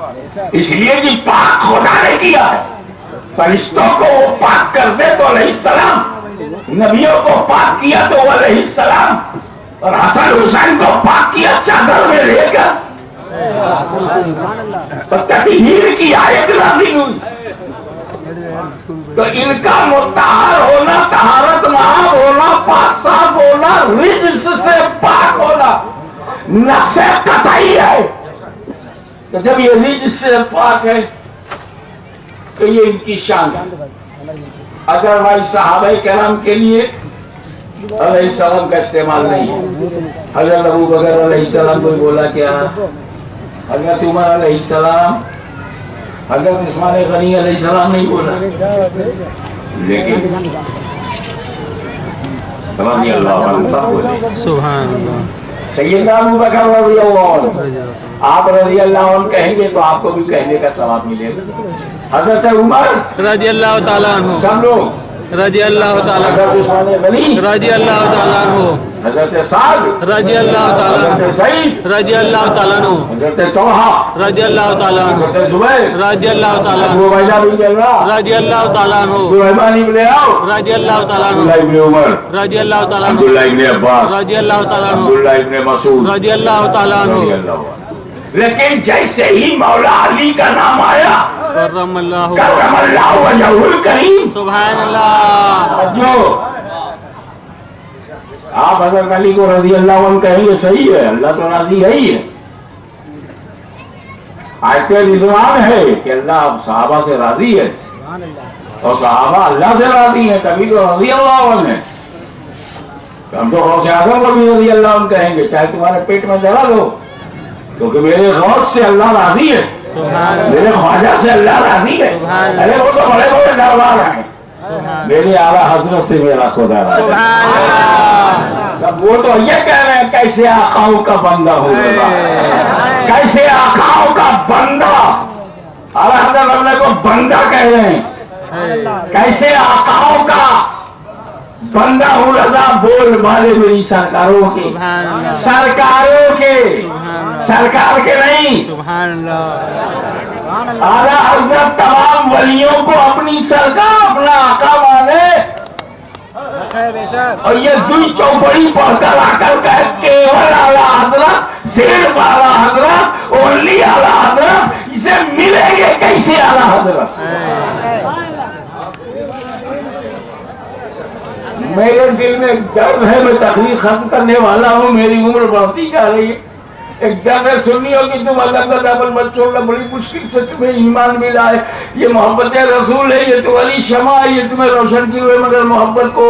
इसलिए कि पाक खुदा ने किया है। फरिश्तों को वो पाक कर दे तो अलैहिस्सलाम, नबियों को पाक किया तो अलैहिस्सलाम, और हसन हुसैन को पाक किया चादर में लेकर। तो तकहीर की आयत नाज़िल हुई, तो इनका मुत्तहर होना, तहारत महब होना, पाक साफ होना, रिज्स से नस्से कतई है। तो जब ये रिज से पाक है तो ये इनकी शान है। अदरवाइज सहाबा करम के लिए अलैहिस्सलाम का इस्तेमाल नहीं है। हज़रत अबू बकर अलैहिस्सलाम को बोला क्या, हज़रत उमर अलैहिस्सलाम, हज़रत उस्मान गनी अलैहिस्सलाम नहीं बोला, लेकिन रज़ियल्लाहु अन्हु सब बोले। सुभान अल्लाह। सैयदना अबू बकर रज़ियल्लाहु अन्हु, आप रज़ियल्लाहु अन्हु कहेंगे तो आपको भी कहने का सवाब मिलेगा। हज़रत उमर रज़ियल्लाहु ताला अन्हु, सब लोग, रज़ियल्लाहु ताला, हज़रत उस्मान गनी, रज़ियल्लाहु ताला अन्हु, हज़रत साद, रज़ियल्लाहु ताला, हज़रत सईद, रज़ियल्लाहु ताला अन्हु, हज़रत तलहा, रज़ियल्लाहु ताला अन्हु, हज़रत जुबैर, रज़ियल्लाहु ताला, अबू उबैदा बिन जर्राह, रज़ियल्लाहु ताला अन्हु, सुलेमान इब्न औफ, रज़ियल्लाहु ताला अन्हु, अब्दुल्लाह इब्न उमर, रज़ियल्लाहु ताला अन्हु, अब्दुल्लाह इब्न अब्बास, रज़ियल्लाहु ताला अन्हु, अब्दुल्लाह इब्न मसूद, रज़ियल्लाहु ताला अन्हु। रज़ियल्लाहु अन्हु। लेकिन जैसे ही मौला अली का नाम आया, करमल्लाहु करमल्लाहु वजहुल करीम, सुभान अल्लाह। जो आप हज़रत अली को रज़ियल्लाहु अन्हु कहेंगे सही है, अल्लाह तो राजी है ही है। आयते रिज़वान है कि अल्लाह सहाबा से राजी है और सहाबा अल्लाह से राजी है, तभी तो रज़ियल्लाहु अन्हु है। हम तो गौसे आज़म को भी रज़ियल्लाहु अन्हु कहेंगे, चाहे तुम्हारे पेट में जला दो, क्योंकि मेरे गौस से अल्लाह राजी है, मेरे ख्वाजा से अल्लाह राजी है। अरे वो तो बड़े बड़े दरबार हैं, मेरे आला हजरत से मेरा खुदा राजी है। तब वो तो ये कह रहे हैं कैसे आकाओं का बंदा हो रहा, कैसे आकाओं का बंदा, आला हजरत अपने को बंदा कह रहे हैं, कैसे आकाओं का बंदा हूँ रजा बोल वाले मेरी सरकारों के, सरकारों के, सरकार के नहीं। सुभान अल्लाह। आला हजरत तमाम वलियों को अपनी सरकार, अपना आका माने, और ये दुई चौबड़ी पढ़कर आकर कहे केवल आला हजरत, सिर्फ आला हजरत, ओनली आला हजरत, इसे मिलेंगे कैसे आला हजरत। मेरे दिल में दर्द है, मैं तकलीफ खत्म करने वाला हूँ, मेरी उम्र बढ़ती जा रही है। एक जगह सुनी हो कि तुम अल्लाह का दामन मत छोड़ना, बड़ी मुश्किल से तुम्हें ईमान मिला है, ये मोहब्बत रसूल है, ये तुम्हारी क्षमा है, ये तुम्हें रोशन की हुए, मगर मोहब्बत को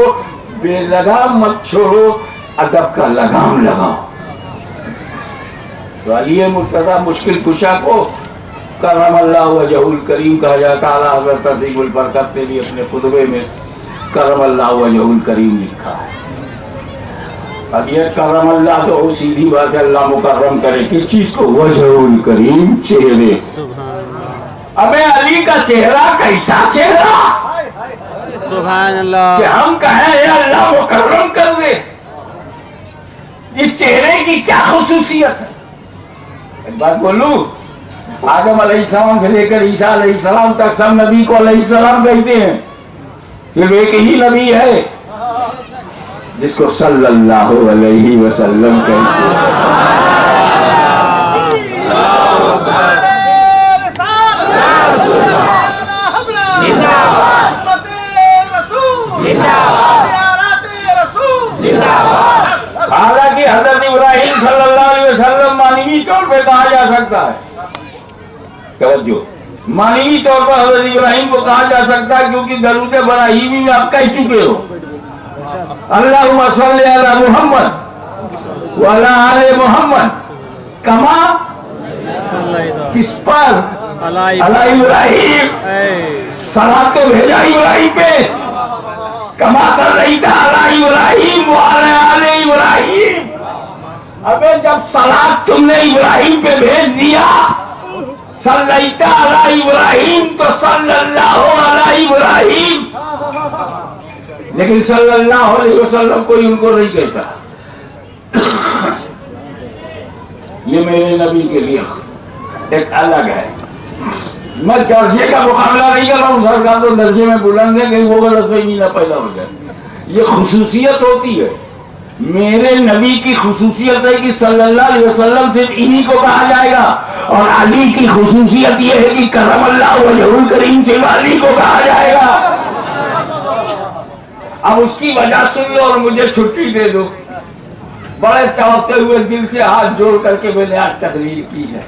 बेलगाम मत छोड़ो, अदब का लगाम लगाओ। तो अली मुर्तज़ा मुश्किल कुशा को करमल्लाहु वजहुल करीम कहा जाता। आला हज़रत अज़ीमुल बरकत ने भी अपने खुतबे में करमल्लाहु वजहुल करीम लिखा है। अब ये करमल्लाह तो सीधी बात है, अल्लाह मुकर्रम करे किस चीज को, वजहुल करीम, चेहरे। अबे अली का चेहरा कैसा चेहरा, सुभान अल्लाह, कि हम कहें अल्लाह मुकर्रम कर दे, इस चेहरे की क्या खुसूसियत है। एक बात बोलूं, आदम अलैहिस्सलाम से लेकर ईसा अलैहिस्सलाम तक सब नबी को अलैहिस्सलाम कहते हैं, सिर्फ एक ही नबी है जिसको सल्लल्लाहु अलैहि वसल्लम कहते हैं। हालांकि हजरत इब्राहिम सल्लल्लाहु अलैहि वसल्लम मानवी तौर पे कहा जा सकता है, तवज्जो, मानवी तौर पर हजरत इब्राहिम को कहा जा सकता है, क्योंकि दरूद इब्राहिमी में आप कह चुके हो, अल्लाहुम्मा सल्ली अला मुहम्मद व अला आले मुहम्मद कमा, किस पर, अला इब्राहिम, सलात तो भेजा इब्राहिम पे, कमा सल्लैता अला इब्राहिम व अला आले इब्राहिम। अबे जब सलात तुमने इब्राहिम पे भेज दिया, सल्लैता अला इब्राहिम, तो सल्लल्लाहु अला इब्राहिम, लेकिन सल्लल्लाहु अलैहि वसल्लम कोई उनको नहीं कहता। ये मेरे नबी के लिए एक अलग है। मैं दर्जे का मुकाबला नहीं कर रहा हूँ, सरकार तो दर्जे में बुलंद है, कहीं वो गलतफहमी ना पैदा हो जाए। ये खुसूसियत होती है, मेरे नबी की खुसूसियत है कि सल्लल्लाहु अलैहि वसल्लम सिर्फ इन्हीं को कहा जाएगा, और अली की खुसूसियत ये है कि करमल्लाहु वजहुल करीम सिर्फ अली को कहा जाएगा। अब उसकी वजह सुन लो और मुझे छुट्टी दे दो। बड़े चौंकते हुए दिल से हाथ जोड़ करके मैंने आज तकरीर की है,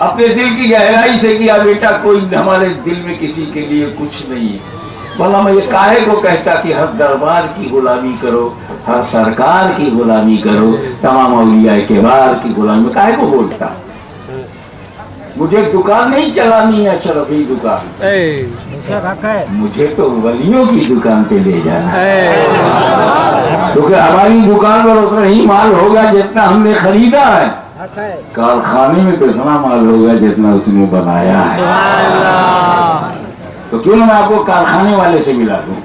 अपने दिल की गहराई से किया। बेटा कोई हमारे दिल में किसी के लिए कुछ नहीं है। भला मैं ये काहे को कहता कि हर दरबार की गुलामी करो, हर सरकार की गुलामी करो, तमाम औलिया किबार की गुलामी, काहे को बोलता? मुझे दुकान नहीं चलानी है, शरफी दुकान, मुझे तो वलियों की दुकान पे ले जाना है, क्योंकि हमारी दुकान पर उतना ही माल होगा जितना हमने खरीदा है, कारखाने में तो इतना माल होगा जितना उसने बनाया है। तो क्यों ना मैं आपको कारखाने वाले से मिला दूं?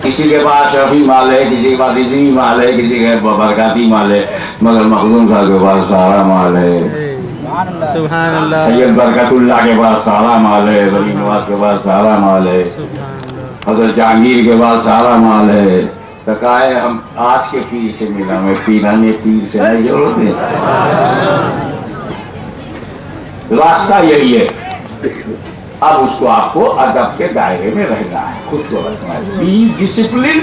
किसी के पास शफी माल है, किसी के पास इसी माल है, किसी के बरकाती माल है, मगर मखदूम साहब के पास सारा माल है। सुभान अल्लाह। सैयद बरकतुल्लाह के पास सारा माल है, वली नवाज के पास सारा माल है, हजरत जहांगीर के पास सारा माल है। तो कहा है हम आज के पीर से मिला, मैं पीराने पीर से नहीं जोड़ते। रास्ता यही है। अब उसको आपको अदब के दायरे में रहना है, खुद को रखना है। Be discipline,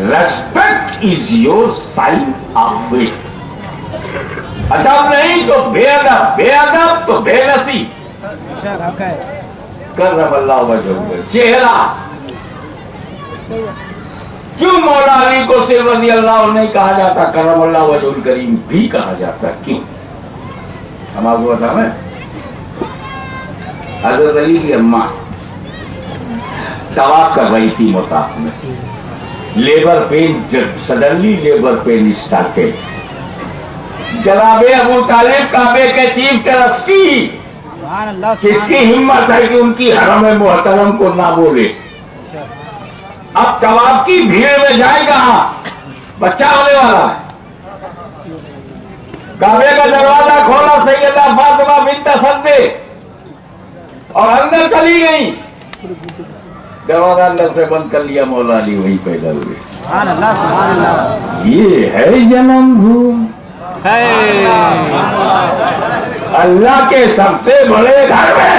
respect is your sign of weight. अदब नहीं तो बेअदब, बेअदब तो बेनसी। करमल्लाह वजहू, चेहरा। क्यों मौला अली को सिर्फ रज़ी अल्लाह नहीं कहा जाता, करमल्लाह वजहुल करीम भी कहा जाता? क्यों? हम आपको बताएं, हज़रत अली की अम्मा तवाफ कर रही थी मुताफ में, labour pain, suddenly labour pain started. जनाबे अबू तालिब काबे के चीफ ट्रस्टी, किसकी हिम्मत है कि उनकी हरम मुहतरम को ना बोले? अब तवाफ की भीड़ में जाएगा, बच्चा होने वाला है। काबे का दरवाजा खोला सैयदा फातिमा बिन्त सद्दे और अंदर चली गई। दरवाजा अंदर से बंद कर लिया, मौला अली वहीं पैदा हुए। ये है जन्मभूमि अल्लाह के सबसे बड़े घर में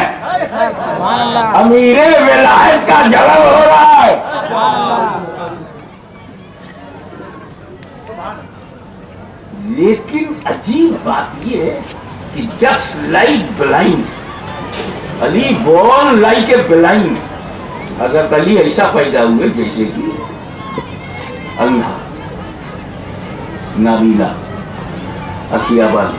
अमीरे विलायत का जन्म हो रहा है। लेकिन अजीब बात यह है कि just like blind, Ali born like a blind. अगर अली ऐसा पैदा हुए जैसे कि अंधा, नाबीना, अखियाबाद।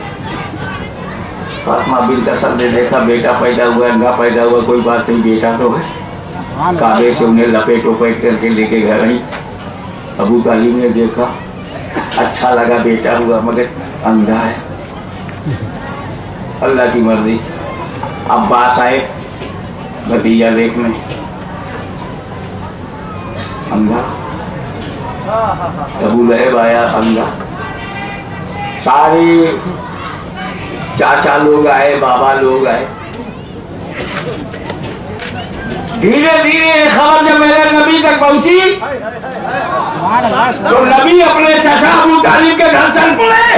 फातिमा बिन्त सद्द ने देखा बेटा पैदा हुआ, अंधा पैदा हुआ, कोई बात नहीं, बेटा तो है। काबे से उन्हें लपेट उपेट करके लेके घर आई। अबू तालिब ने देखा, अच्छा लगा, बेटा हुआ मगर अंधा है। अल्लाह की मर्जी। अब्बास आए भतीजा देखने, अंधा। अबू लहब आया, अंधा। सारे चाचा लोग आए, बाबा लोग आए। धीरे धीरे खबर जब मेरे नबी तक पहुंची तो नबी अपने चाचा अबू तालिब के घर चल पड़े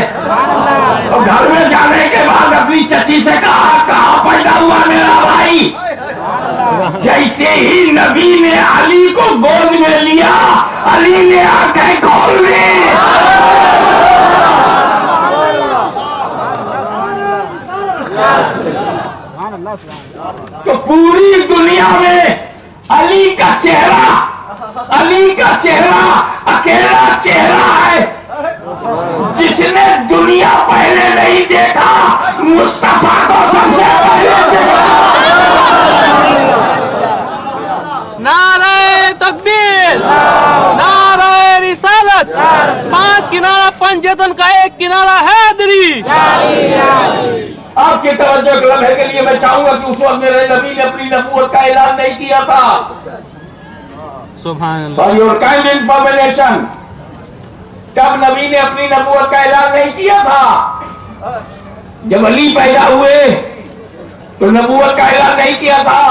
और घर में जाने के बाद अपनी चची से कहा, कहाँ पैदा हुआ मेरा भाई? जैसे ही नबी ने अली को गोद में लिया, अली ने आंखें खोल ली। तो पूरी दुनिया में अली का चेहरा, अली का चेहरा अकेला चेहरा है जिसने दुनिया पहले नहीं देखा, मुस्तफा को सबसे पहले देखा। नारे तकबीर, नारे रिसालत। 5 किनारा पंजतन का एक किनारा हैदरी। आपकी तवज्जो लम्हे के लिए मैं चाहूंगा कि उस वक्त मेरे नबी ने अपनी नबूवत का ऐलान नहीं किया था। सुभान अल्लाह। फॉर योर काइंड इंफॉर्मेशन, तब नबी ने अपनी नबूवत का ऐलान नहीं किया था। जब अली पैदा हुए तो नबूवत का ऐलान नहीं किया था।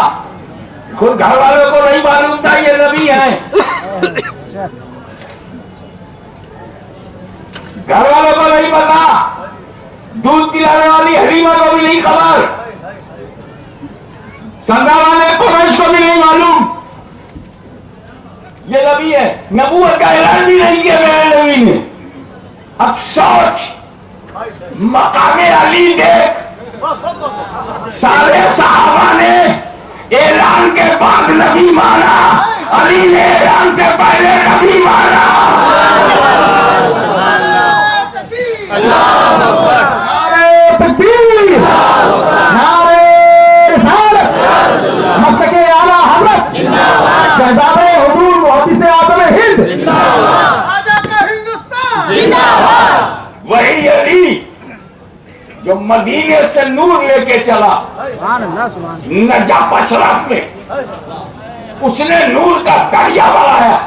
खुद घर वालों को नहीं मालूम था ये नबी है। घर वालों को नहीं पता, दूध पिलाने वाली हलीमा को भी नहीं खबर, संगा वाले कुरैश को भी नहीं मालूम। नबूवत का ऐलान भी नहीं किया मेरे नबी ने। अब सोच, मकामे अली देख, सारे सहाबा ने ऐलान के बाद नबी माना, अली ने ऐलान से पहले नबी माना। नारे तकबीर, नारे रिसालत, मस्तके आला हज़रत शहज़ादे हुजूर मुहद्दिस आज़म हिंद, वही अली जो मदीने से नूर लेके चला सुभान अल्लाह, सुभान अल्लाह। नजफ अशरफ में, उसने नूर का दरिया बनाया।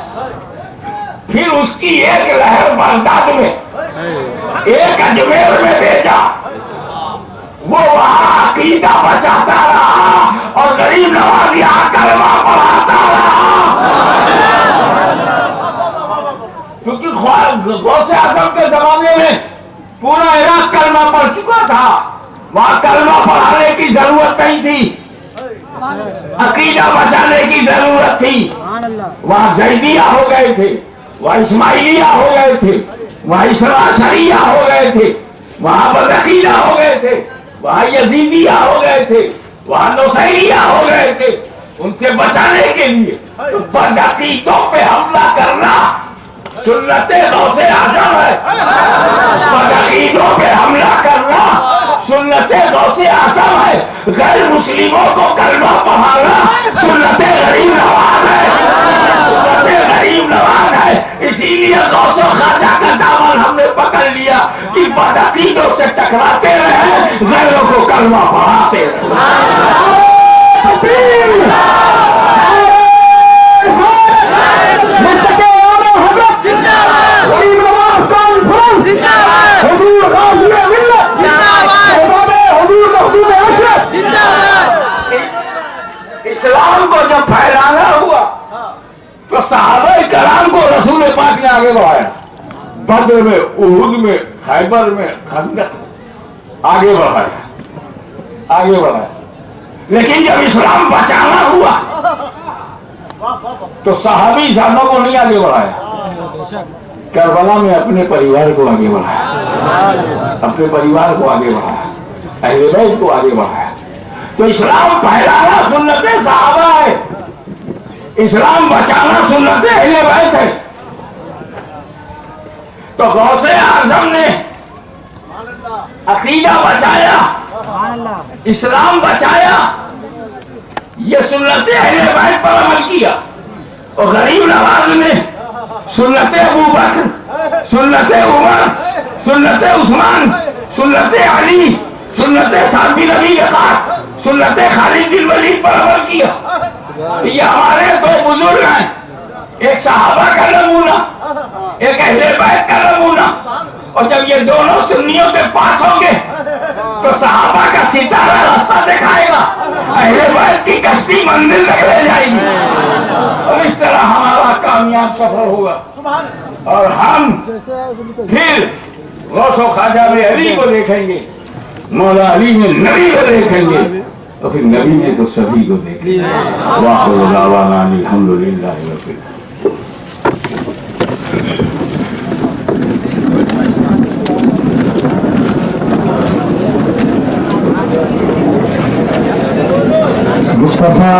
फिर उसकी एक लहर बगदाद में, एक अजमेर में भेजा। वो वहां अकीदा बचाता रहा और गरीब नवाज यहाँ कलमा पढ़ाता रहा। क्योंकि गौसे आजम के जमाने में पूरा इराक कलमा पढ़ चुका था, वहां कलमा पढ़ाने की जरूरत नहीं थी, अकीदा बचाने की जरूरत थी। सुभान अल्लाह। वहां जैदिया हो गए थे, वहां इस्माइलिया हो गए थे, वहां इसराशरिया हो गए थे, वहां बदअकीदा हो गए थे, वहां यजीदिया हो गए थे, वहां नौसैरिया हो गए थे। उनसे बचाने के लिए तो बदअकीदों पे हमला करना सुन्नते गौसे आजम है। बदअकीदों पे हमला करना सुन्नते गौसे आजम है। गैर मुस्लिमों को कलमा पढ़ाना सुन्नते गरीब नवाज है, सुन्नते गरीब नवाज है। इसीलिए गौसो खाजा का दामन हमने पकड़ लिया कि बदअकीदों से टकराते रहे, गैरों को कलमा पढ़ाते रहे। इस्लाम को जब फैलाना हुआ तो सहाबा कराम को रसूल पाक ने आगे बढ़ाया। बद्र में, उहुद में, खैबर में, खंदक में आगे बढ़ाया, आगे बढ़ाया। लेकिन जब इस्लाम बचाना हुआ तो सहाबी जानों को नहीं आगे बढ़ाया, करबला में अपने परिवार को आगे बढ़ाया, अपने परिवार को आगे बढ़ाया, अहले बैत को आगे बढ़ाया। तो इस्लाम फैलाना सुन्नते सहाबा है, इस्लाम बचाना सुन्नते अहले बैत है। तो गौसे आजम ने अकीदा बचाया, सुभान अल्लाह। इस्लाम बचाया, ये सुन्नते अहले बैत पर अमल किया। और गरीब नवाज ने सुन्नते अबू बकर, सुन्नते उमर, सुन्नते उस्मान, सुन्नते अली, सुन्नते साद बिन अबी वक़ास, सुन्नते खालिद बिन वलीद पर अमल किया। ये हमारे दो बुजुर्ग हैं, एक सहाबा का नमूना, एक अहले बैत का नमूना। और जब ये दोनों सुन्नियों के पास होंगे तो सहाबा का सितारा रास्ता दिखाएगा, अहले बैत की कश्ती मंजिल तक ले जाएगी। और इस तरह हमारा कामयाब सफर होगा। और हम फिर गौसो खाजा में अली को देखेंगे, मौला अली में नबी को देखेंगे, तो फिर नबी ने तो सभी को देखेंगे। वाह अल्हम्दुलिल्लाह। मुस्तफा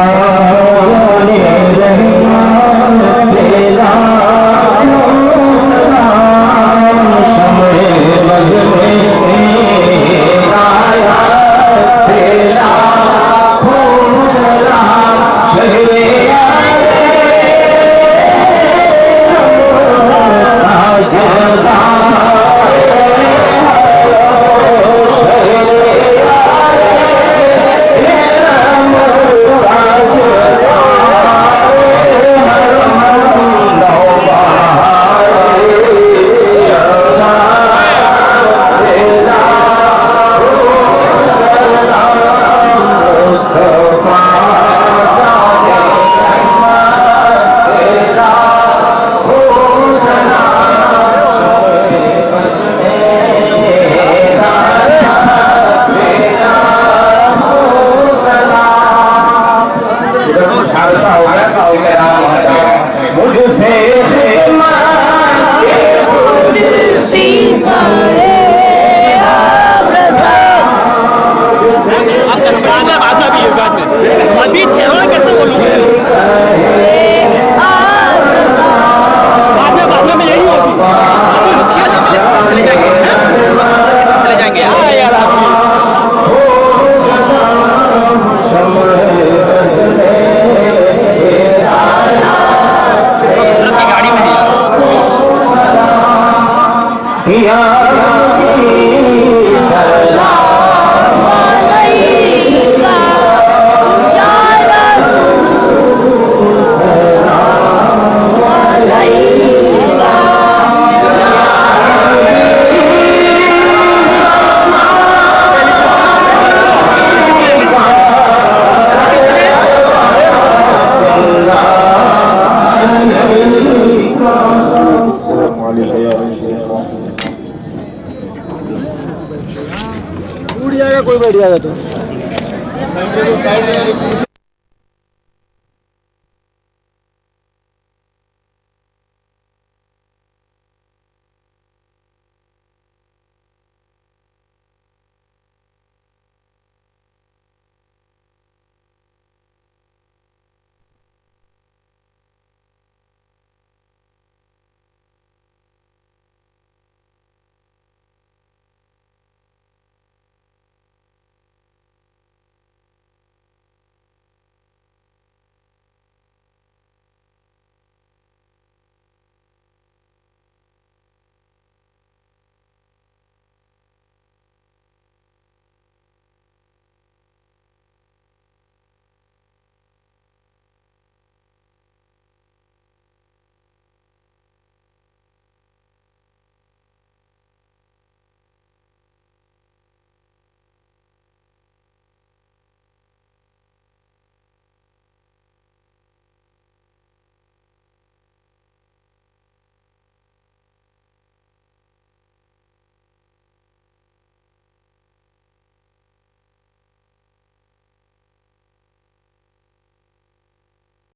ने रहमान तेरा शम्मे मज़ में आया तेरा खून सलाम शहरे आए छाड़ता होगा मुझसे भाषा भी है बाद में अभी ठहरो कैसे बोलूंगे बाद में यही होगी चले जाएंगे यार हजरत की गाड़ी में उड़ जाएगा कोई बैठ जाएगा तो